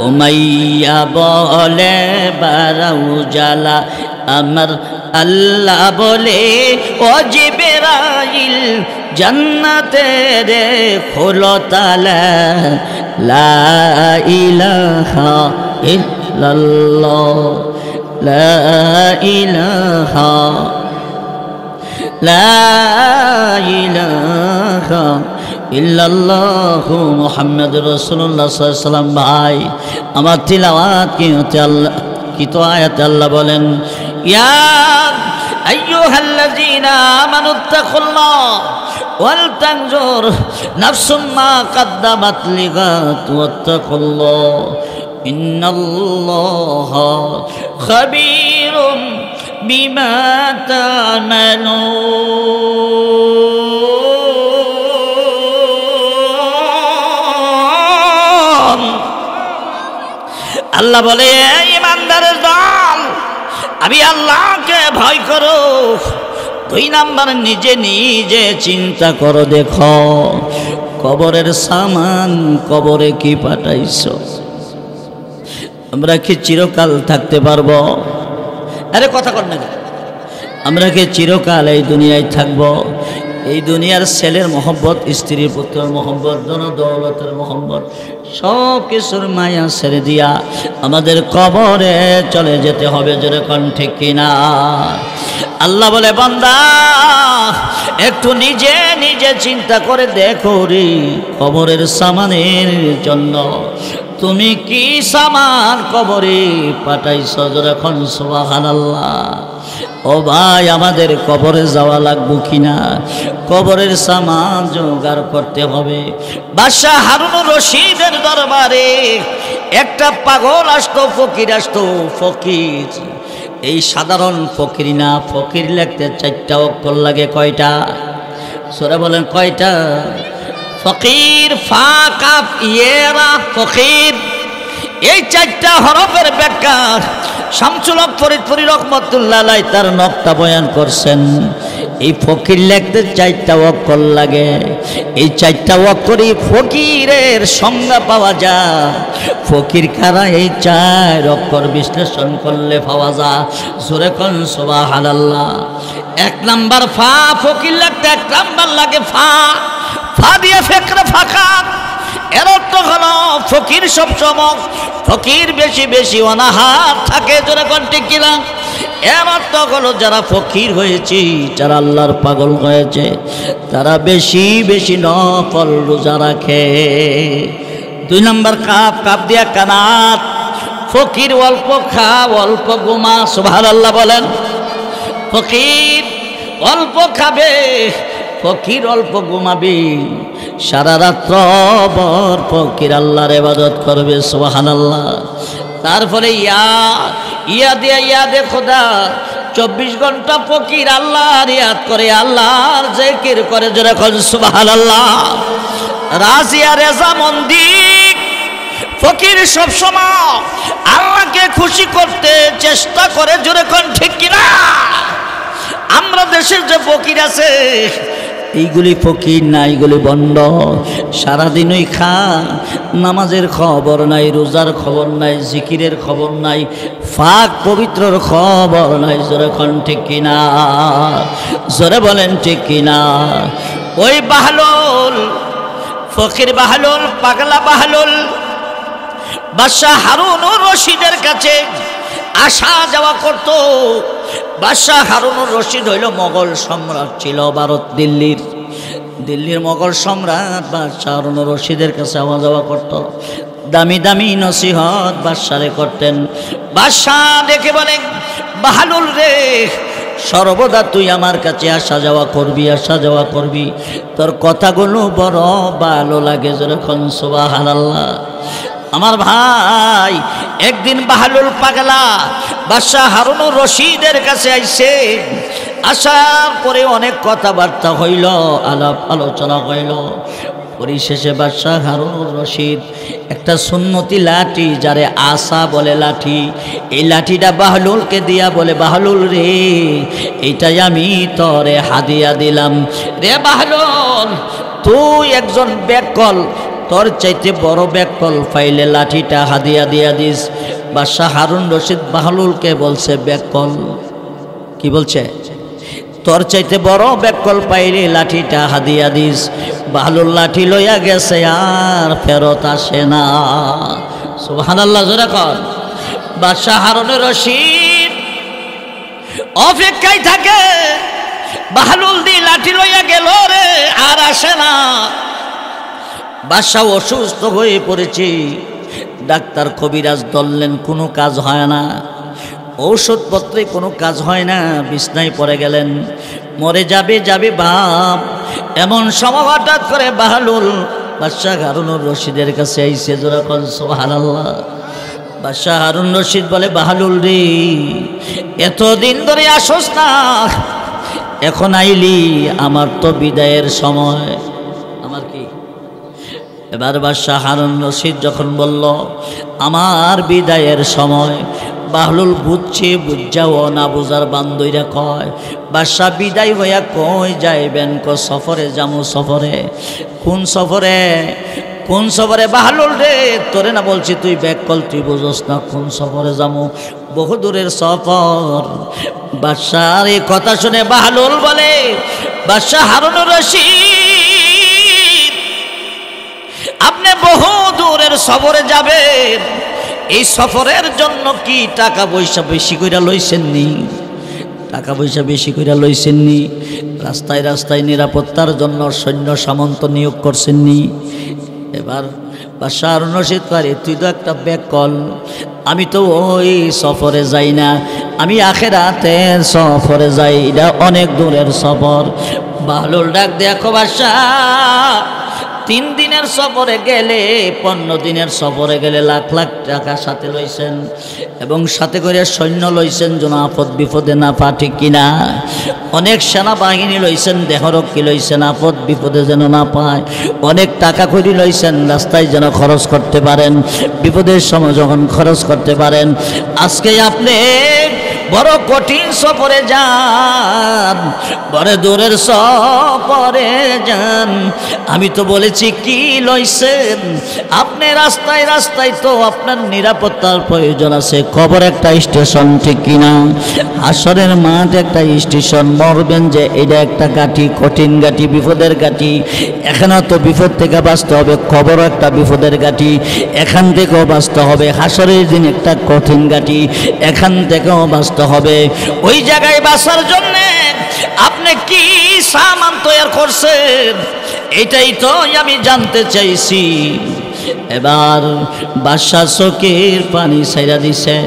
উমাইয়া বলে বারাউ জালা, আমার আল্লাহ বলে ও জিবরাইল জান্নাতের খোলো তালা, লা ইলাহা ইল্লাল্লাহ, লা ইলাহা, লা ইলাহা ইল্লাল্লাহু মুহাম্মাদুর রাসূলুল্লাহ সাল্লাল্লাহু আলাইহি ওয়াসাল্লাম। ভাই আমার তিলাওয়াত কি তো আয়াতে আল্লাহ বলেন, ইয়া আইয়ুহাল্লাযীনা আমানুত্তাকুল্লাহ ওয়াল তানজুর নাফসুম মা কাদ্দামাত লিগাদ ওয়াত্তাকুল্লাহ ইন্নাল্লাহা খাবীরুম বিমা তা'মালুন। আল্লাহ বলে, ইমানদারের দল আমি আল্লাহকে ভয় করো। 2 নাম্বার, নিজে নিজে চিন্তা করো, দেখো কবরের সামান কবরে কি পাঠাইছ। আমরা কি চিরকাল থাকতে পারবো? আরে কথা কর না, আমরা কি চিরকাল এই দুনিয়ায় থাকবো? এই দুনিয়ার ছেলের মহব্বত, স্ত্রীর পুত্রের মহব্বত, দৌলতের মহব্বত, সব কিছুর মায়া ছেড়ে দিয়া আমাদের কবরে চলে যেতে হবে। যেরকম ঠিক কিনা? আল্লাহ বলে, বান্দা একটু নিজে নিজে চিন্তা করে দেখো রে, কবরের সামানের জন্য তুমি কি সামান কবরে পাঠাইছ। যেরকম সুবহানাল্লাহ। ও ভাই, আমাদের কবরে যাওয়া লাগবে কিনা? কবরের সামান জোগাড় করতে হবে। বাদশাহ হারুনুর রশিদের দরবারে একটা পাগল আসতো, ফকির আসতো। ফকির এই সাধারণ ফকির না, ফকির লিখতে 4টা অক্ষর লাগে। কয়টা? সূরা বলেন কয়টা? ফকির, ফা কাফ ইয়েরা, ফকির। এই 4টা হরফের ব্যাখ্যা শামসুল হক ফরিদপুরি রহমাতুল্লাহ আলাইহি তার নকতা বয়ান করছেন। এই ফকির লিখতে 4টা অক্ষর লাগে। এই 4টা অক্ষরই ফকিরের সংজ্ঞা পাওয়া যায়। ফকির কারা? এই 4 অক্ষর বিশ্লেষণ করলে পাওয়া যায়। জোরে কোন সুবহানাল্লাহ। 1 নাম্বার ফা, ফকির লিখতে 1 নাম্বার লাগে ফা। ফা দিয়ে ফেকরে ফাঁকা। এর অর্থ হলো ফকির সবসময়, ফকির বেশি বেশি অনাহার থাকে, যখন ঠিক কিনা। এর অর্থ হলো যারা ফকির হয়েছে, যারা আল্লাহর পাগল হয়েছে, তারা বেশি বেশি নফল রোজা রাখে। 2 নম্বর কাপ, কাপ দিয়া কানাত। ফকির অল্প খা অল্প ঘুমা, সুবহানাল্লাহ বলেন। ফকির অল্প খাবে, ফকির অল্প ঘুমাবে, সারা রাত্র ভর ফকির আল্লাহর ইবাদত করবে, সুবহানাল্লাহ। তারপরে ইয়া দে খোদা, 24 ঘন্টা ফকির আল্লাহর ইয়াদ করে, আল্লাহর জিকির করে, যখন সুবহানাল্লাহ। রাজিয়া রেজামন্দি, ফকির সবসময় আল্লাহকে খুশি করতে চেষ্টা করে, যখন ঠিক কিনা। আমরা দেশের যে ফকির আছে, এইগুলি ফকির না, এইগুলি বন্ড। সারাদিন ওই খা, নামাজের খবর নাই, রোজার খবর নাই, জিকিরের খবর নাই, পাক পবিত্রর খবর নাই, যখন ঠিক কিনা। জোরে বলেন ঠিক কিনা। ওই বাহলুল, ফকির বাহলুল, পাগলা বাহলুল বাদশাহ হারুনুর রশিদের কাছে আসা যাওয়া করত। বাদশাহ হারুনুর রশিদ হইল মোগল সম্রাট ছিল, ভারত দিল্লির মোগল সম্রাট। বাদশাহ হারুনুর রশিদের কাছে আওয়া যাওয়া করত, দামি দামি নসিহত বাদশারে করতেন। বাদশাহ দেখে বলে, বাহলুল রে, সর্বদা তুই আমার কাছে আসা যাওয়া করবি, তোর কথাগুলো বড় ভালো লাগে, যখন সুবহানাল্লাহ। আমার ভাই, একদিন বাহলুল পাগলা বাদশাহ হারুনুর রশিদের কাছে আইছে। আসার পরে অনেক কথাবার্তা হইল, আলাপ আলোচনা হইল। পরিশেষে বাদশাহ হারুনুর রশিদ একটা সুন্নতি লাঠি, যারে আসা বলে লাঠি, এই লাঠিটা বাহলুলকে দিয়া বলে, বাহলুল রে, এইটাই আমি তোরে হাদিয়া দিলাম রে বাহলুল, তুই একজন বেকল, তোর চাইতে বড় বেকল পাইলে লাঠিটা হাদিয়া দিয়া দিস। বাদশাহ হারুন রশিদ বাহলুলকে বলছে, বেকল কি বলছে, তোর চাইতে বড় বেকল পাইলে লাঠিটা হাদিয়া দিস। বাহলুল লাঠি লইয়া গেছে, আর ফেরত আসে না, সুবহানাল্লাহ জোরে কর। বাদশাহ হারুন রশিদ অপেক্ষায় থাকে, বাহলুল দি লাঠি লইয়া গেল রে, আর আসে না। বাদশাহ অসুস্থ হয়ে পড়েছে, ডাক্তার কবিরাজ ধরলেন, কোনো কাজ হয় না, ঔষধপত্রে কোনো কাজ হয় না, বিছনায় পড়ে গেলেন, মরে যাবে বাপ। এমন সময় হঠাৎ করে বাহলুল বাদশাহ হারুনুর রশিদের কাছে আইছে, যখন সুবহানাল্লাহ। বাদশাহ হারুন রশিদ বলে, বাহলুল রে, এতদিন ধরে আসস না, এখন আইলি, আমার তো বিদায়ের সময়। আমার কি? এবার বাদশাহ হারুন রশিদ যখন বলল, আমার বিদায়ের সময়, বাহলুল বুঝছে, বুঝাও না বুঝার বান্দইরা কয়, বাদশাহ বিদায় হইয়া কই যাইবেন? সফরে যামু। সফরে? কোন সফরে? কোন সফরে? বাহলুল রে, তোরে না বলছি তুই বেকল, তুই বুঝোস না, কোন সফরে যামু? বহু দূরের সফর। বাদশাহর এই কথা শুনে বাহলুল বলে, বাদশাহ হারুনুর রশিদ, আপনি বহু দূরের সফরে যাবেন, এই সফরের জন্য কি টাকা পয়সা বেশি কইরা লইছেননি? টাকা পয়সা বেশি কইরা লইছেননি? রাস্তায় রাস্তায় নিরাপত্তার জন্য সৈন্য সামন্ত নিয়োগ করছেননি? এবার বাদশাহ হারুন রশিদ কয়, তুই তো একটা বেকল, আমি তো ওই সফরে যাই না, আমি আখিরাতের সফরে যাই, এটা অনেক দূরের সফর। বাহলুল ডাক দেখো, বাদশাহ 3 দিনের সফরে গেলে, 15 দিনের সফরে গেলে লাখ লাখ টাকা সাথে লইছেন, এবং সাথে করে সৈন্য লইছেন যেন আপদ বিপদে না পা, ঠিক কিনা? অনেক সেনাবাহিনী লইছেন, দেহরক্ষী লইছেন, আপদ বিপদে যেন না পায়। অনেক টাকা কড়ি লইছেন, রাস্তায় যেন খরচ করতে পারেন, বিপদের সময় যখন খরচ করতে পারেন। আজকে আপনি বড় কঠিন সফরে যান, বড় দূরের সফরে যান। আমি তো বলেছি কি লইছেন আপনি? রাস্তায় রাস্তায় তো আপনার নিরাপত্তার প্রয়োজন আছে। কবর একটা স্টেশন, ঠিক কিনা? হাসরের মাঠ একটা স্টেশন। মরবেন যে এটা একটা ঘাঁটি, কঠিন ঘাঁটি, বিপদের ঘাঁটি। এখানে তো বিপদ থেকে বাঁচতে হবে, কবর একটা বিপদের ঘাঁটি, এখান থেকেও বাঁচতে হবে। হাসরের দিন একটা কঠিন ঘাঁটি, এখান থেকেও বাঁচতে হবে। ওই জায়গায় বাঁচার জন্যে আপনি কি সামান তৈরি করছেন? এটাই তো আমি জানতে চাইছি। এবার বাদশাহ চোখের পানি ছাইরা দিছে।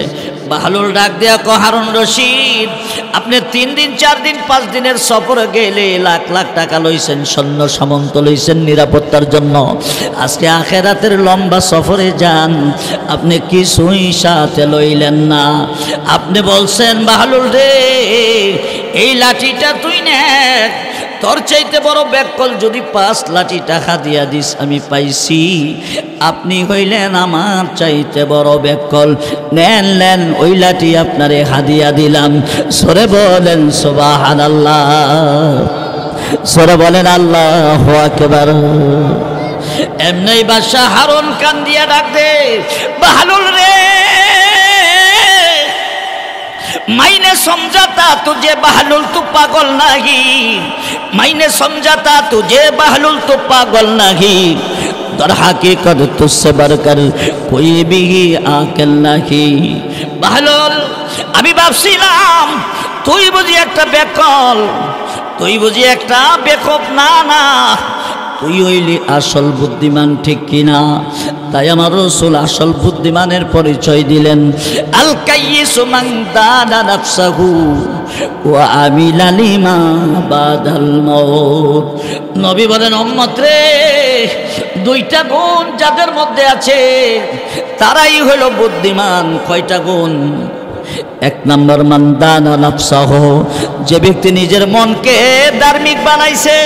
বাহলুল ডাক দেয়া কো হারুন রশিদ, আপনি 3 দিন 4 দিন 5 দিনের সফরে গেলে লাখ লাখ টাকা লইছেন, সৈন্য সামন্ত লইছেন নিরাপত্তার জন্য। আজকে আখেরাতের লম্বা সফরে যান, আপনি কিছুই সাথে লইলেন না। আপনি বলছেন বাহলুল রে, এই লাঠিটা তুই নে, তোর চাইতে বড় ব্যাককল যদি 5 লাঠি টাকা দিয়া দিস আমি পাইছি। আপনি হইলেন আমার চাইতে বড় ব্যাককল, নেন নেন ওই লাঠি আপনারে হাদিয়া দিলাম। সরে বলেন সুবহানাল্লাহ, সরে বলেন আল্লাহু আকবার। এমনি বাদশা হারুন কান দিয়া ডাক দে, বাহলুল রে मायने समझाता तुझे बहलुल तू पागल नहीं, मायने समझाता तुझे बहलुल तू पागल नहीं, दर हकीकत तुझसे बढ़कर कोई भी आकिल नहीं। बहलुल আমি ভাবছিলাম তুই বুঝি একটা বেকল, তুই বুঝি একটা বেকুব। না না, তুই হইলি আসল বুদ্ধিমান, ঠিক কিনা? তাই আমার রাসূল আসল বুদ্ধিমানের পরিচয় দিলেন। আল কাইয়িসু মান দানা নাফসাহু ওয়া আমিলা লিমা বাদাল মাউত। নবী বলেন উম্মত রে, 2টা গুণ যাদের মধ্যে আছে তারাই হলো বুদ্ধিমান। কয়টা গুণ? 1 নম্বর মান দানা নাফসাহু, যে ব্যক্তি নিজের মনকে ধার্মিক বানাইছে,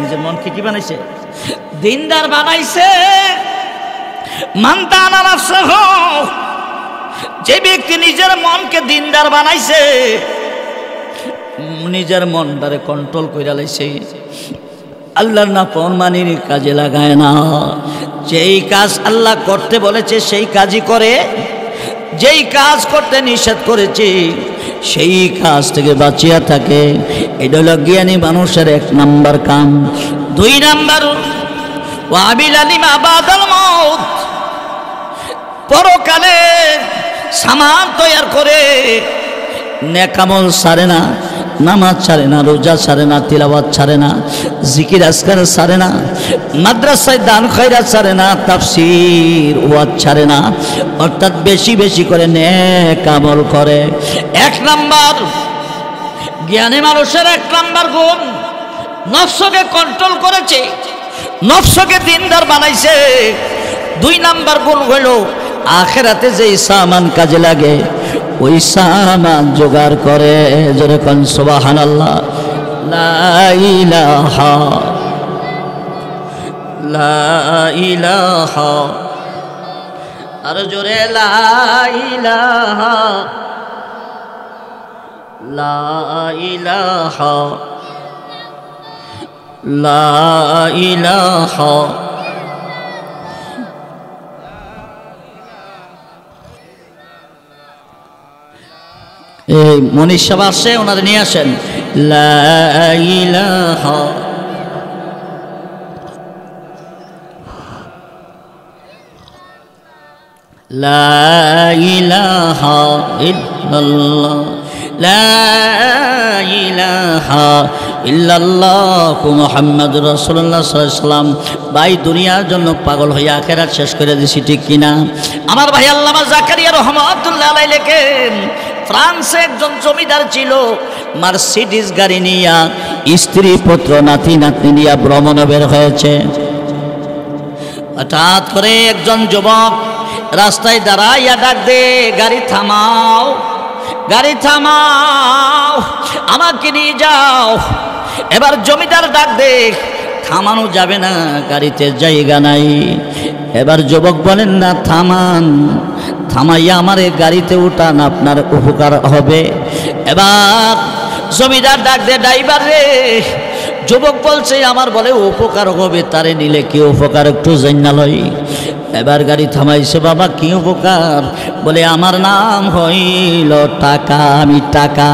নিজের মনকে কি বানাইছে? দিনদার বানাইছে। মান দানা নাফসাহু, যে ব্যক্তি নিজের মনকে দিনদার বানাইছে, নিজের মনটারে কন্ট্রোল কইরা লাইছে, আল্লাহর নাফরমানির কাজে লাগায় না। যেই কাজ আল্লাহ করতে বলেছে সেই কাজই করে, যেই কাজ করতে নিষেধ করেছে সেই কাজ থেকে বাঁচিয়া থাকে। এটা হলো জ্ঞানী মানুষের 1 নম্বর কাম। 2 নম্বর ওয়া আমিলা লিমা বাদাল মাউত, পরকালে সামান তৈরি করে নেক আমল ছাড়ে না, নামাজ ছাড়ে না, রোজা ছাড়ে না, তিলাওয়াত ছাড়ে না, জিকির আজকার ছাড়ে না, মাদ্রাসায় দান খয়রাত ছাড়ে না, তাফসীর ওয়াজ ছাড়ে না, অর্থাৎ বেশি বেশি করে নেক আমল করে। 1 নাম্বার জ্ঞানী মানুষের 1 নাম্বার গুণ, নফসকে কন্ট্রোল করেছে, নফসকে দিনদার বানাইছে। 2 নাম্বার গুণ হলো আখিরাতে যেই সামান কাজে লাগে ওই সামান জোগাড় করে। জোরে কোন সুবহানাল্লাহ। লা ইলাহা লা ইলাহা, আর জোরে লা ইলাহা লা ইলাহা লা ইলাহা। এই মনীষ সাহেব আসছে, ওনাদের নিয়ে আসেন। লা ইলাহা লা ইলাহা ইল্লাল্লাহ লা ইলাহা ইল্লাল্লাহ মুহাম্মাদুর রাসূলুল্লাহ সাল্লাল্লাহু আলাইহি ওয়াসাল্লাম। ভাই দুনিয়ার জন্য পাগল হয়ে আখিরাত শেষ করে দিছি, ঠিক কিনা? আমার ভাই আল্লামা জাকারিয়া রহমাতুল্লাহ আলাইহি লেখেন, ফ্রান্সে একজন জমিদার ছিল, মার্সিডিজ গাড়ি নিয়া স্ত্রী পুত্র নাতি নাতনি নিয়া ভ্রমণে বের হয়েছে। হঠাৎ করে একজন যুবক রাস্তায় দাঁড়াইয়া ডাক দে, গাড়ি থামাও, গাড়ি থামাও, আমাকে নিয়ে যাও। এবার জমিদার ডাক দে, থামানো যাবে না, গাড়িতে জায়গা নাই। এবার যুবক বলেন না, থামান, থামাইয়া আমার এই গাড়িতে উঠান, আপনার উপকার হবে। এবার জমিদার ডাক দে, ড্রাইভার রে। যুবক বলছে আমার বলে উপকার হবে, তারে নিলে কি উপকার একটু জান্না লই। এবার গাড়ি থামাইছে, বাবা কি উপকার? বলে আমার নাম হইল টাকা, আমি টাকা,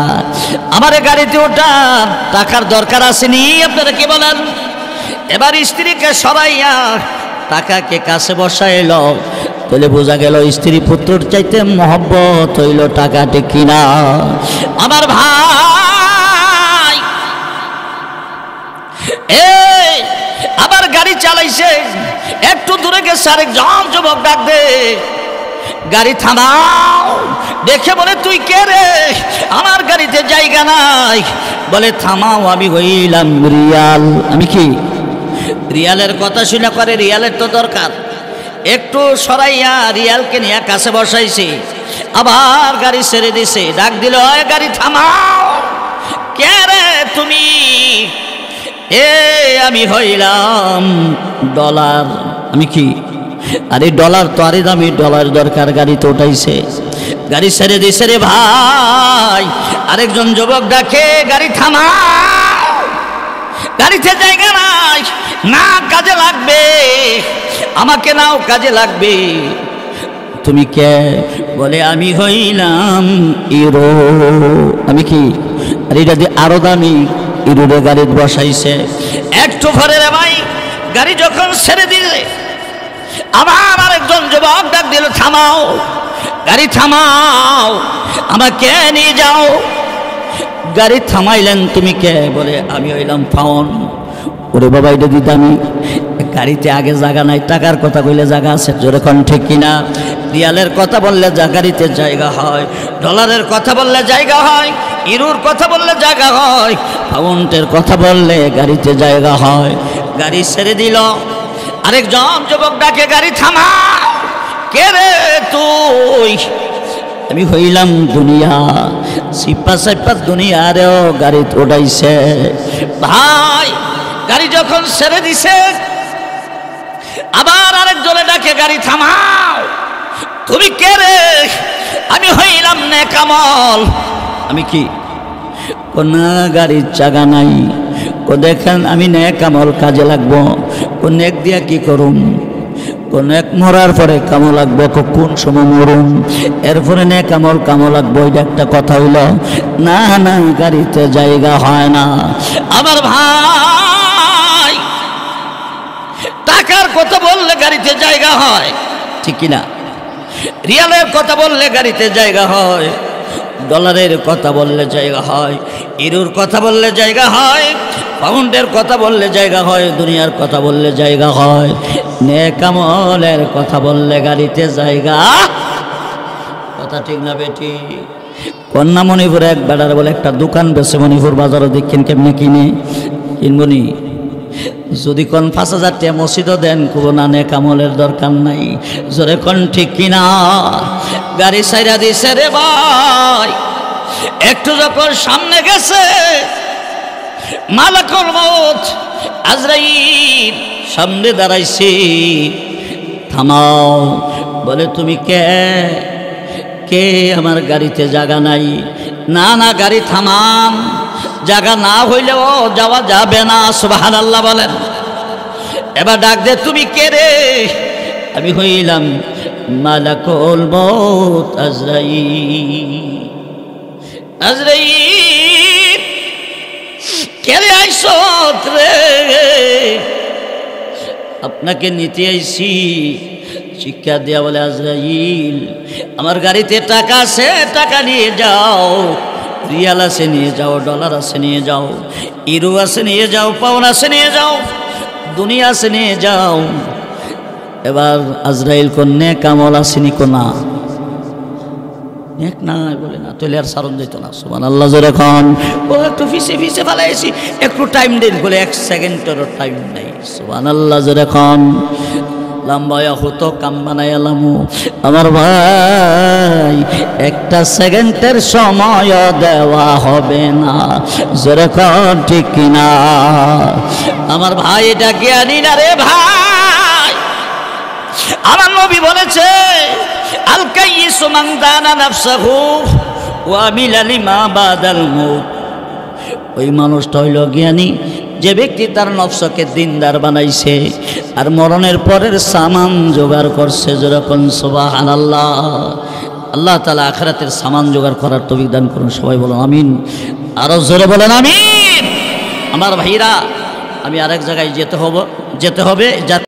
আমার গাড়িতে উঠান, টাকার দরকার আসেনি, আপনারা কি বলেন? এবার স্ত্রীকে সরাইয়া টাকাকে কাছে বসাইল, তাহলে বোঝা গেল স্ত্রী পুত্রর চাইতে মহব্বত হইল টাকাটি কিনা। আমার ভাই আবার গাড়ি চালাইছে, একটু দূরে গেছে, আরেকজন যুবক ডাক দে, গাড়ি থামাও। দেখে বলে তুই কে রে? আমার গাড়িতে জায়গা নাই। বলে থামাও, আমি হইলাম রিয়াল। আমি কি? রিয়ালের কথা শুনে করে, রিয়ালের তো দরকার। একটু সরাইয়া রিয়ালকে নিয়ে কাছে বসাইছি, আবার গাড়ি ছেড়ে দিছে, ডাক দিল, গাড়ি থামাও। কে রে তুমি? আমি হইলাম ডলার। আমি কি? আরে ডলার তো, আরে দামি ডলার দরকার, গাড়ি তো উঠাইছে, গাড়ি ছেড়ে দিছে রে ভাই। আরেকজন যুবক ডাকে, গাড়ি থামাও, গাড়িতে জায়গা নাই, না কাজে লাগবে, আমাকে নাও, কাজে লাগবে। তুমি কে? বলে আমি হইলাম ইরো। আমি কি? আর এটা দিয়ে আরো দামি ইরোরে গাড়ি বসাইছে। একটু পরে রে ভাই গাড়ি যখন ছেড়ে দিলে, আবার আরেকজন যুবক ডাক দিল, থামাও, গাড়ি থামাও, আমাকে নিয়ে যাও। গাড়ি থামাইলেন, তুমি কে? বলে আমি হইলাম ফাউন। ওরে বাবা, এটা দিতে আমি গাড়িতে আগে জায়গা নাই, টাকার কথা কইলে জায়গা আছে, যেরকম ঠিক কিনা? রিয়ালের কথা বললে গাড়িতে জায়গা হয়, ডলারের কথা বললে জায়গা হয়, ইউরোর কথা বললে জায়গা হয়, পাউন্ডের কথা বললে গাড়িতে জায়গা হয়। গাড়ি ছেড়ে দিল, আরেকজন যুবক ডাকে, গাড়ি থামা। কে রে তুই? আমি হইলাম দুনিয়া। সিপা সাইপা দুনিয়া রেও গাড়ি উঠাইছে ভাই। গাড়ি যখন ছেড়ে দিছে, আবার আরেকজনে ডাকে, গাড়ি থামাও। তুমি কে রে? আমি হইলাম নেকামল। আমি কি? কোন গাড়ির চাকা নাই, ও দেখেন আমি নেকামল, কাজে লাগবো। কোন এক দিয়া কি করুন? কোন এক মরার পরে কামো লাগবো, কোন সময় মরুন, এরপরে নেকামল কামো লাগবো। এটা একটা কথা হইল না, না গাড়িতে জায়গা হয় না। আমার ভাই, টাকার কথা বললে গাড়িতে জায়গা হয়, ঠিক কিনা? রিয়ালের কথা বললে গাড়িতে জায়গা হয়, ডলারের কথা বললে জায়গা হয়, ইউরোর কথা বললে জায়গা হয়, পাউন্ডের কথা বললে জায়গা হয়, দুনিয়ার কথা বললে জায়গা হয়, নেকামলের কথা বললে গাড়িতে জায়গা। কথা ঠিক না বেটি? কন্যা মণিপুরে এক বেড়ার বলে একটা দোকান বেছে, মণিপুর বাজারও দেখেন কেমনি কিনে কিনবনি। যদি কোন 5,000 টাকা মসজিদও দেন, কোনো না নেকামলের দরকার নাই। জোরে কোন ঠিক কিনা? গাড়ি সাইরা দিছে রে ভাই। একটু যখন সামনে গেছে, মালাকুল মউত আজরাইল সামনে দাঁড়াইছে। থামাও। বলে তুমি কে? কে? আমার গাড়িতে জায়গা নাই। না না গাড়ি থামান, জায়গা না হইলেও যাওয়া যাবে না। সুবহানাল্লাহ বলেন। এবার ডাক দে, তুমি কে রে? আমি হইলাম মালাকুল মউত আজরাইল। আজরাইল কে রে? আইছত রে, আপনাকে নিতে আইছি। শিক্ষা দেয়া বলে, আজরাইল আমার গাড়িতে টাকা আছে, টাকা নিয়ে যাও। রিয়াল আছে নিয়ে যাও, ডলার আছে নিয়ে যাও, ইউরো আছে নিয়ে যাও, পাউন্ড আছে নিয়ে যাও, দুনিয়া আছে নিয়ে যাও। এবার আজরাইল কোন নেকামল আসেনি, কোনা নেক নাই বলে না, তৈলে আর সারণ যেত না। সুবহানাল্লাহ জোরে খান। ও একটু ফিসে ফিসে ফেলাইছি, একটু টাইম দেন বলে 1 সেকেন্ডেরও টাইম নেই। সুবহানাল্লাহ জোরে খান। লম্বায়া হতো কাম বানাইলামু। আমার ভাই, 1 সেকেন্ডের সময় দেওয়া হবে না। জোরে খান ঠিক কিনা? আমার ভাই, এটা জ্ঞানী না রে ভাই। আমার নবী বলেছে, আল কাইয়িসু মান দানা নাফসাহু ওয়া আমিলা লিমা বাদাল মউত। ওই মানুষটা হইল জ্ঞানী, যে ব্যক্তি তার নফসকে দিনদার বানাইছে আর মরণের পরের সামান জোগাড় করছে। যেরকম সুবহানাল্লাহ। আল্লাহ তাআলা আখিরাতের সামান জোগাড় করার তৌফিক দান করুন। সবাই বলেন আমিন। আরো জোরে বলেন আমিন। আমার ভাইরা, আমি আরেক জায়গায় যেতে হবে